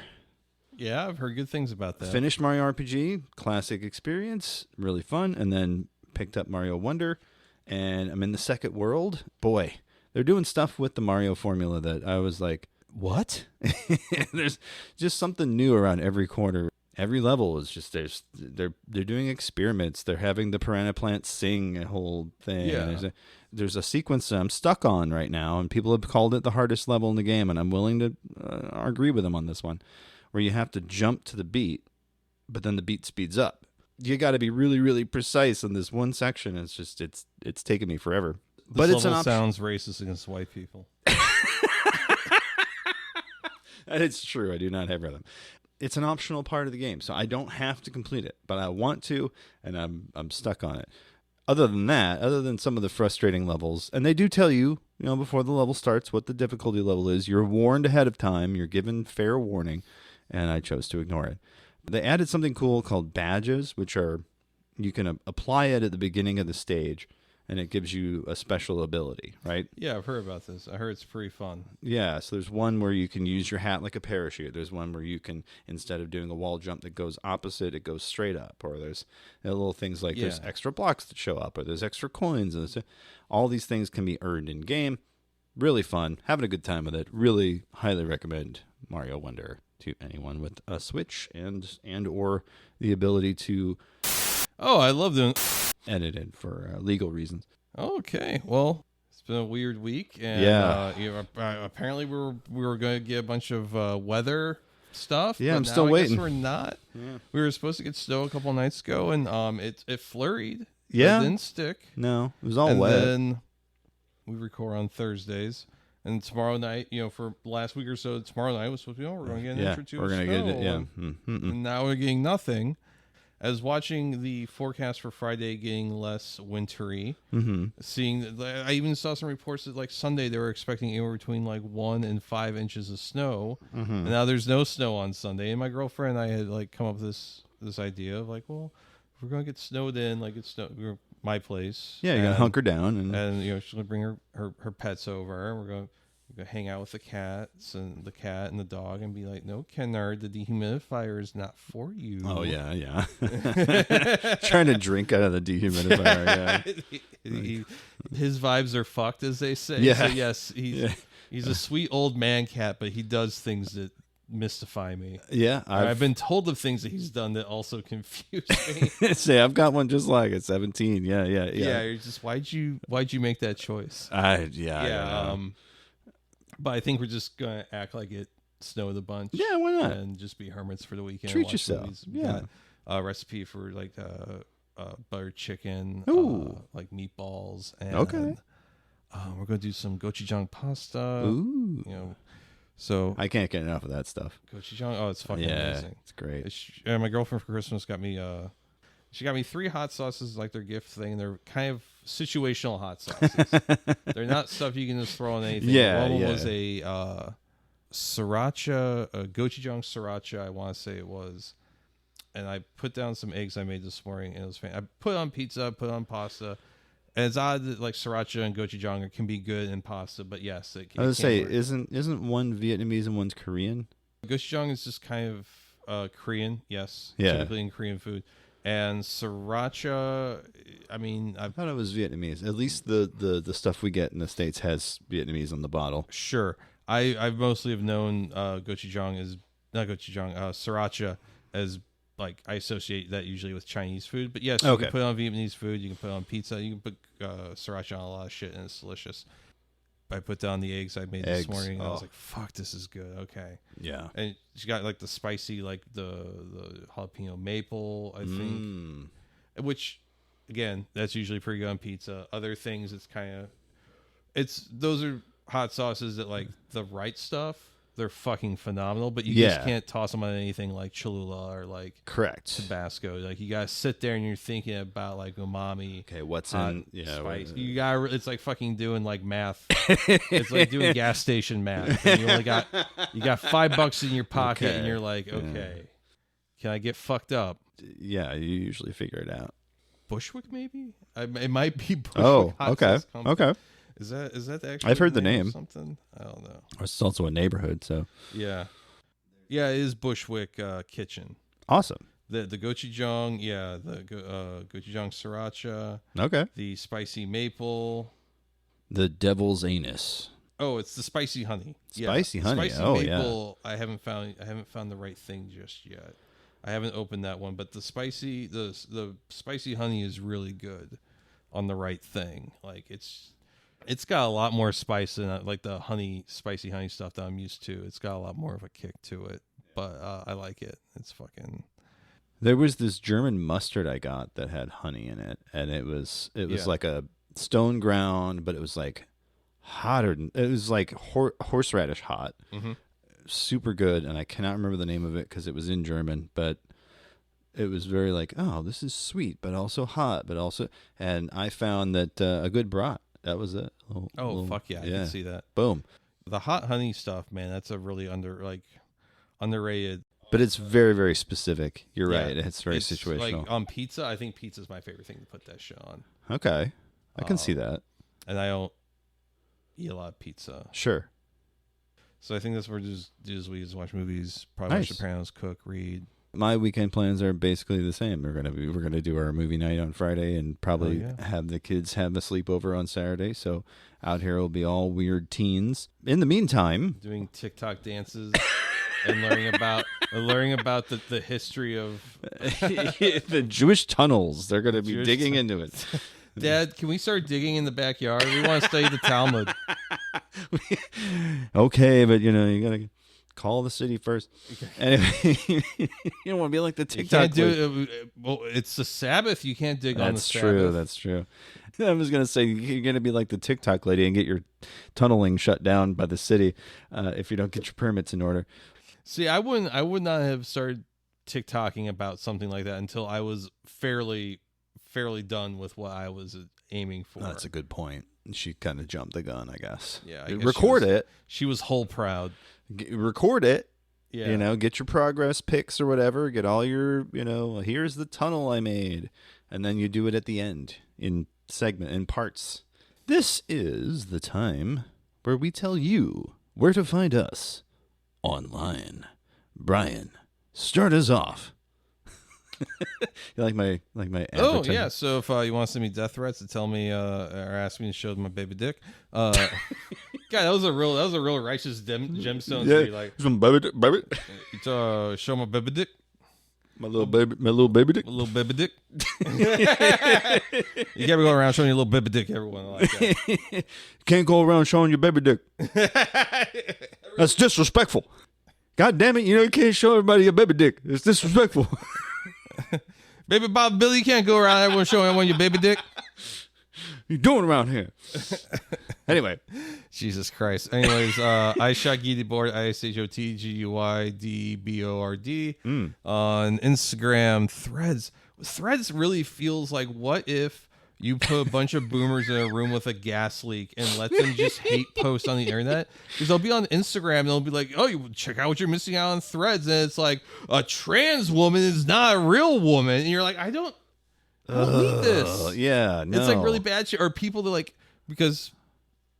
Yeah, I've heard good things about that. Finished Mario RPG, classic experience, really fun. And then picked up Mario Wonder. And I'm in the second world. Boy, they're doing stuff with the Mario formula that I was like, what? There's just something new around every corner. Every level is just they're doing experiments. They're having the piranha plant sing a whole thing. Yeah. There's a sequence that I'm stuck on right now, and people have called it the hardest level in the game, and I'm willing to agree with them on this one, where you have to jump to the beat, but then the beat speeds up. You got to be really, really precise in this one section. It's just it's taken me forever. But it's sounds racist against white people. It's true. I do not have rhythm. It's an optional part of the game, so I don't have to complete it, but I want to, and I'm stuck on it. Other than that, other than some of the frustrating levels, and they do tell you, before the level starts what the difficulty level is. You're warned ahead of time. You're given fair warning, and I chose to ignore it. They added something cool called badges, which are, you can apply it at the beginning of the stage, and it gives you a special ability, right? Yeah, I've heard about this. I heard it's pretty fun. Yeah, so there's one where you can use your hat like a parachute. There's one where you can, instead of doing a wall jump that goes opposite, it goes straight up. Or there's little things like there's extra blocks that show up, or there's extra coins. And all these things can be earned in game. Really fun. Having a good time with it. Really highly recommend Mario Wonder to anyone with a Switch and or the ability to... Oh, I love doing... edited for legal reasons. Okay, well, been a weird week, and apparently we were going to get a bunch of weather stuff. Yeah, but I'm now still I waiting. guess we're not. Yeah. We were supposed to get snow a couple nights ago, and it flurried. Yeah, it didn't stick. No, it was all and wet. Then we record on Thursdays, and tomorrow night, for last week or so, tomorrow night was supposed to be we're going to get an inch or two. We're going to get it. Yeah, and now we're getting nothing. I was watching the forecast for Friday getting less wintry. Seeing, I even saw some reports that like Sunday they were expecting anywhere between like 1 and 5 inches of snow. And now there's no snow on Sunday. And my girlfriend and I had like come up with this idea of like, well, if we're gonna get snowed in, like it's my place. Yeah, you're gonna hunker down and she's gonna bring her pets over, and we're gonna hang out with the cats and the cat and the dog and be like, no, Kennard, the dehumidifier is not for you. Oh, yeah. Trying to drink out of the dehumidifier, yeah. His vibes are fucked, as they say. Yeah. So, yes, he's a sweet old man cat, but he does things that mystify me. Yeah. I've been told of things that he's done that also confuse me. Say, I've got one just like it, 17. Yeah. Yeah, you're just, why'd you make that choice? Yeah. But I think we're just gonna act like it snowed a bunch. Yeah, why not? And just be hermits for the weekend. Treat watch yourself. Movies. We Yeah. got a recipe for like buttered chicken, like meatballs, and we're gonna do some gochujang pasta. Ooh. So I can't get enough of that stuff. Gochujang, it's fucking amazing. It's great. My girlfriend for Christmas got me. She got me 3 hot sauces, like their gift thing. They're kind of situational hot sauces. They're not stuff you can just throw on anything. One was a sriracha, a gochujang sriracha, I want to say it was. And I put down some eggs I made this morning, and it was fantastic. I put it on pizza, put it on pasta. And it's odd that like sriracha and gochujang can be good in pasta, but yes, it can. I was say, isn't one Vietnamese and one's Korean? Gochujang is just kind of Korean, yes. Yeah. Typically in Korean food. And sriracha, I mean, I thought it was Vietnamese. At least the stuff we get in the States has Vietnamese on the bottle. Sure. I mostly have known gochujang as, not gochujang, sriracha as, like, I associate that usually with Chinese food. But yes, you can put it on Vietnamese food, you can put it on pizza, you can put sriracha on a lot of shit, and it's delicious. I put down the eggs I made this morning, and I was like, fuck, this is good. Okay. Yeah. And she got like the spicy, like the jalapeno maple, I think. Which, again, that's usually pretty good on pizza. Other things, it's kind of... Those are hot sauces that, like, the right stuff, they're fucking phenomenal, but you just can't toss them on anything like Cholula or, like... Correct. Tabasco. Like, you gotta sit there and you're thinking about, like, umami. Okay, what's in... spice. You gotta... It's like fucking doing, like, math. It's like doing gas station math. And you only got... You got $5 in your pocket, and you're like, okay, can I get fucked up? Yeah, you usually figure it out. Bushwick, maybe? It might be Bushwick. Oh, Hot okay. Sauce Company. Okay. Is that actually? I've heard the name name. of something? I don't know. It's also a neighborhood, so. Yeah. Yeah, it is Bushwick Kitchen. Awesome. The gochujang, the gochujang sriracha. Okay. The spicy maple. The devil's anus. Oh, it's the spicy honey. Spicy honey. Spicy maple. I haven't found the right thing just yet. I haven't opened that one, but the spicy honey is really good on the right thing. Like it's got a lot more spice than like the spicy honey stuff that I'm used to. It's got a lot more of a kick to it, but I like it. It's fucking. There was this German mustard I got that had honey in it, and it was like a stone ground, but it was like hotter than, it was like horseradish hot. Super good, and I cannot remember the name of it because it was in German, but it was very like, oh, this is sweet, but also hot, but also, and I found that a good brat. That was it. Fuck yeah, I can see that. Boom. The hot honey stuff, man, that's a really underrated. But it's very, very specific. You're right. It's very situational. Like on pizza, I think pizza's my favorite thing to put that shit on. Okay. I can see that. And I don't eat a lot of pizza. Sure. So I think that's what we just watch movies, probably watch Sopranos, cook, read. My weekend plans are basically the same. We're gonna do our movie night on Friday and probably have the kids have a sleepover on Saturday. So out here will be all weird teens. In the meantime, doing TikTok dances and learning about the history of the Jewish tunnels. They're gonna be digging into it. Dad, can we start digging in the backyard? We want to study the Talmud. Okay, but you gotta call the city first. Anyway, you don't want to be like the TikTok. You can't do it. Well, it's the Sabbath. You can't dig on the Sabbath. That's true. I was gonna say you're gonna be like the TikTok lady and get your tunneling shut down by the city if you don't get your permits in order. See, I would not have started TikToking about something like that until I was fairly done with what I was aiming for. That's a good point. She kind of jumped the gun, I guess. Yeah, record it. She was whole proud. Record it. Yeah. Get your progress pics or whatever. Get all your, here's the tunnel I made, and then you do it at the end in parts. This is the time where we tell you where to find us online. Brian, start us off. You like my Oh yeah, so if you want to send me death threats to tell me or ask me to show my baby dick, God, that was a real righteous gemstone to be like some baby show my baby dick. My little baby dick. My little baby dick. You can't go around showing your little baby dick, everyone. Like that. Can't go around showing your baby dick. That's disrespectful. God damn it, you can't show everybody your baby dick. It's disrespectful. Baby Bob Billy, you can't go around everyone showing everyone your baby dick. You doing around here? Anyway. Jesus Christ. Anyways, I shot Giddy Board, ISHOTGUYDBORD on Instagram. Threads really feels like, what if you put a bunch of boomers in a room with a gas leak and let them just hate post on the internet? Because they'll be on Instagram and they'll be like, oh, you check out what you're missing out on Threads. And it's like, a trans woman is not a real woman. And you're like, I don't need this. Yeah, no. It's like really bad shit. Or people that like, because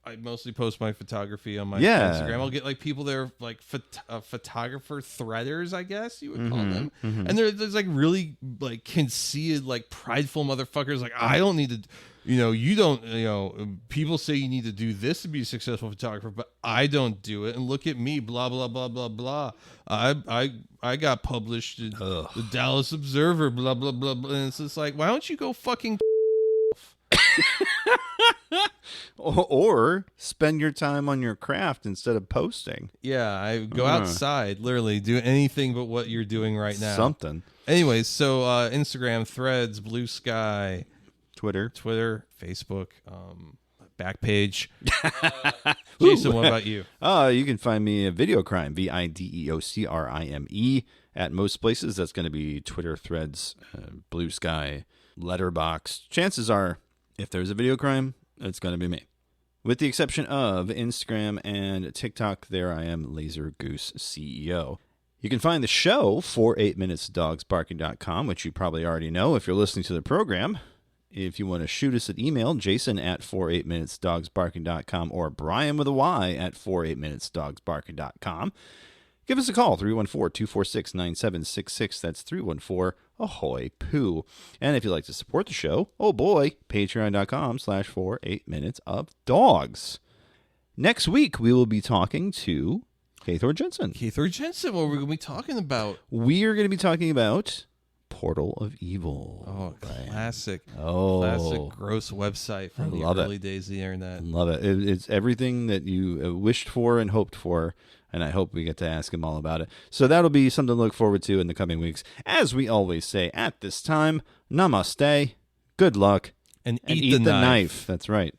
I mostly post my photography on my Instagram. I'll get like people that are like photographer threaders, I guess you would call them. Mm-hmm. And there's like really like conceited, like prideful motherfuckers. Like, I don't need to, you don't, people say you need to do this to be a successful photographer, but I don't do it. And look at me, blah, blah, blah, blah, blah. I got published in the Dallas Observer, blah, blah, blah, blah. And it's just like, why don't you go fucking or spend your time on your craft instead of posting. Yeah, I go outside, literally do anything but what you're doing right now. Something. Anyways, so Instagram, Threads, Blue Sky, Twitter, Facebook, Backpage. Jason, what about you? You can find me at Video Crime, VIDEOCRIME, at most places. That's going to be Twitter, Threads, Blue Sky, Letterboxd. Chances are, if there's a video crime, it's going to be me. With the exception of Instagram and TikTok, there I am, Laser Goose CEO. You can find the show, 48minutesdogsbarking.com, which you probably already know if you're listening to the program. If you want to shoot us an email, Jason at 48minutesdogsbarking.com or Brian with a Y at 48minutesdogsbarking.com. Give us a call, 314-246-9766. That's 314-AHOY POO. And if you'd like to support the show, oh boy, patreon.com/48minutesofdogs. Next week, we will be talking to Kathor Jensen. Kathor Jensen, what are we going to be talking about? We are going to be talking about Portal of Evil. Oh, classic. Oh. Classic gross website from the early days of the internet. Love it. It's everything that you wished for and hoped for. And I hope we get to ask him all about it. So that'll be something to look forward to in the coming weeks. As we always say at this time, namaste, good luck, and eat the knife. That's right.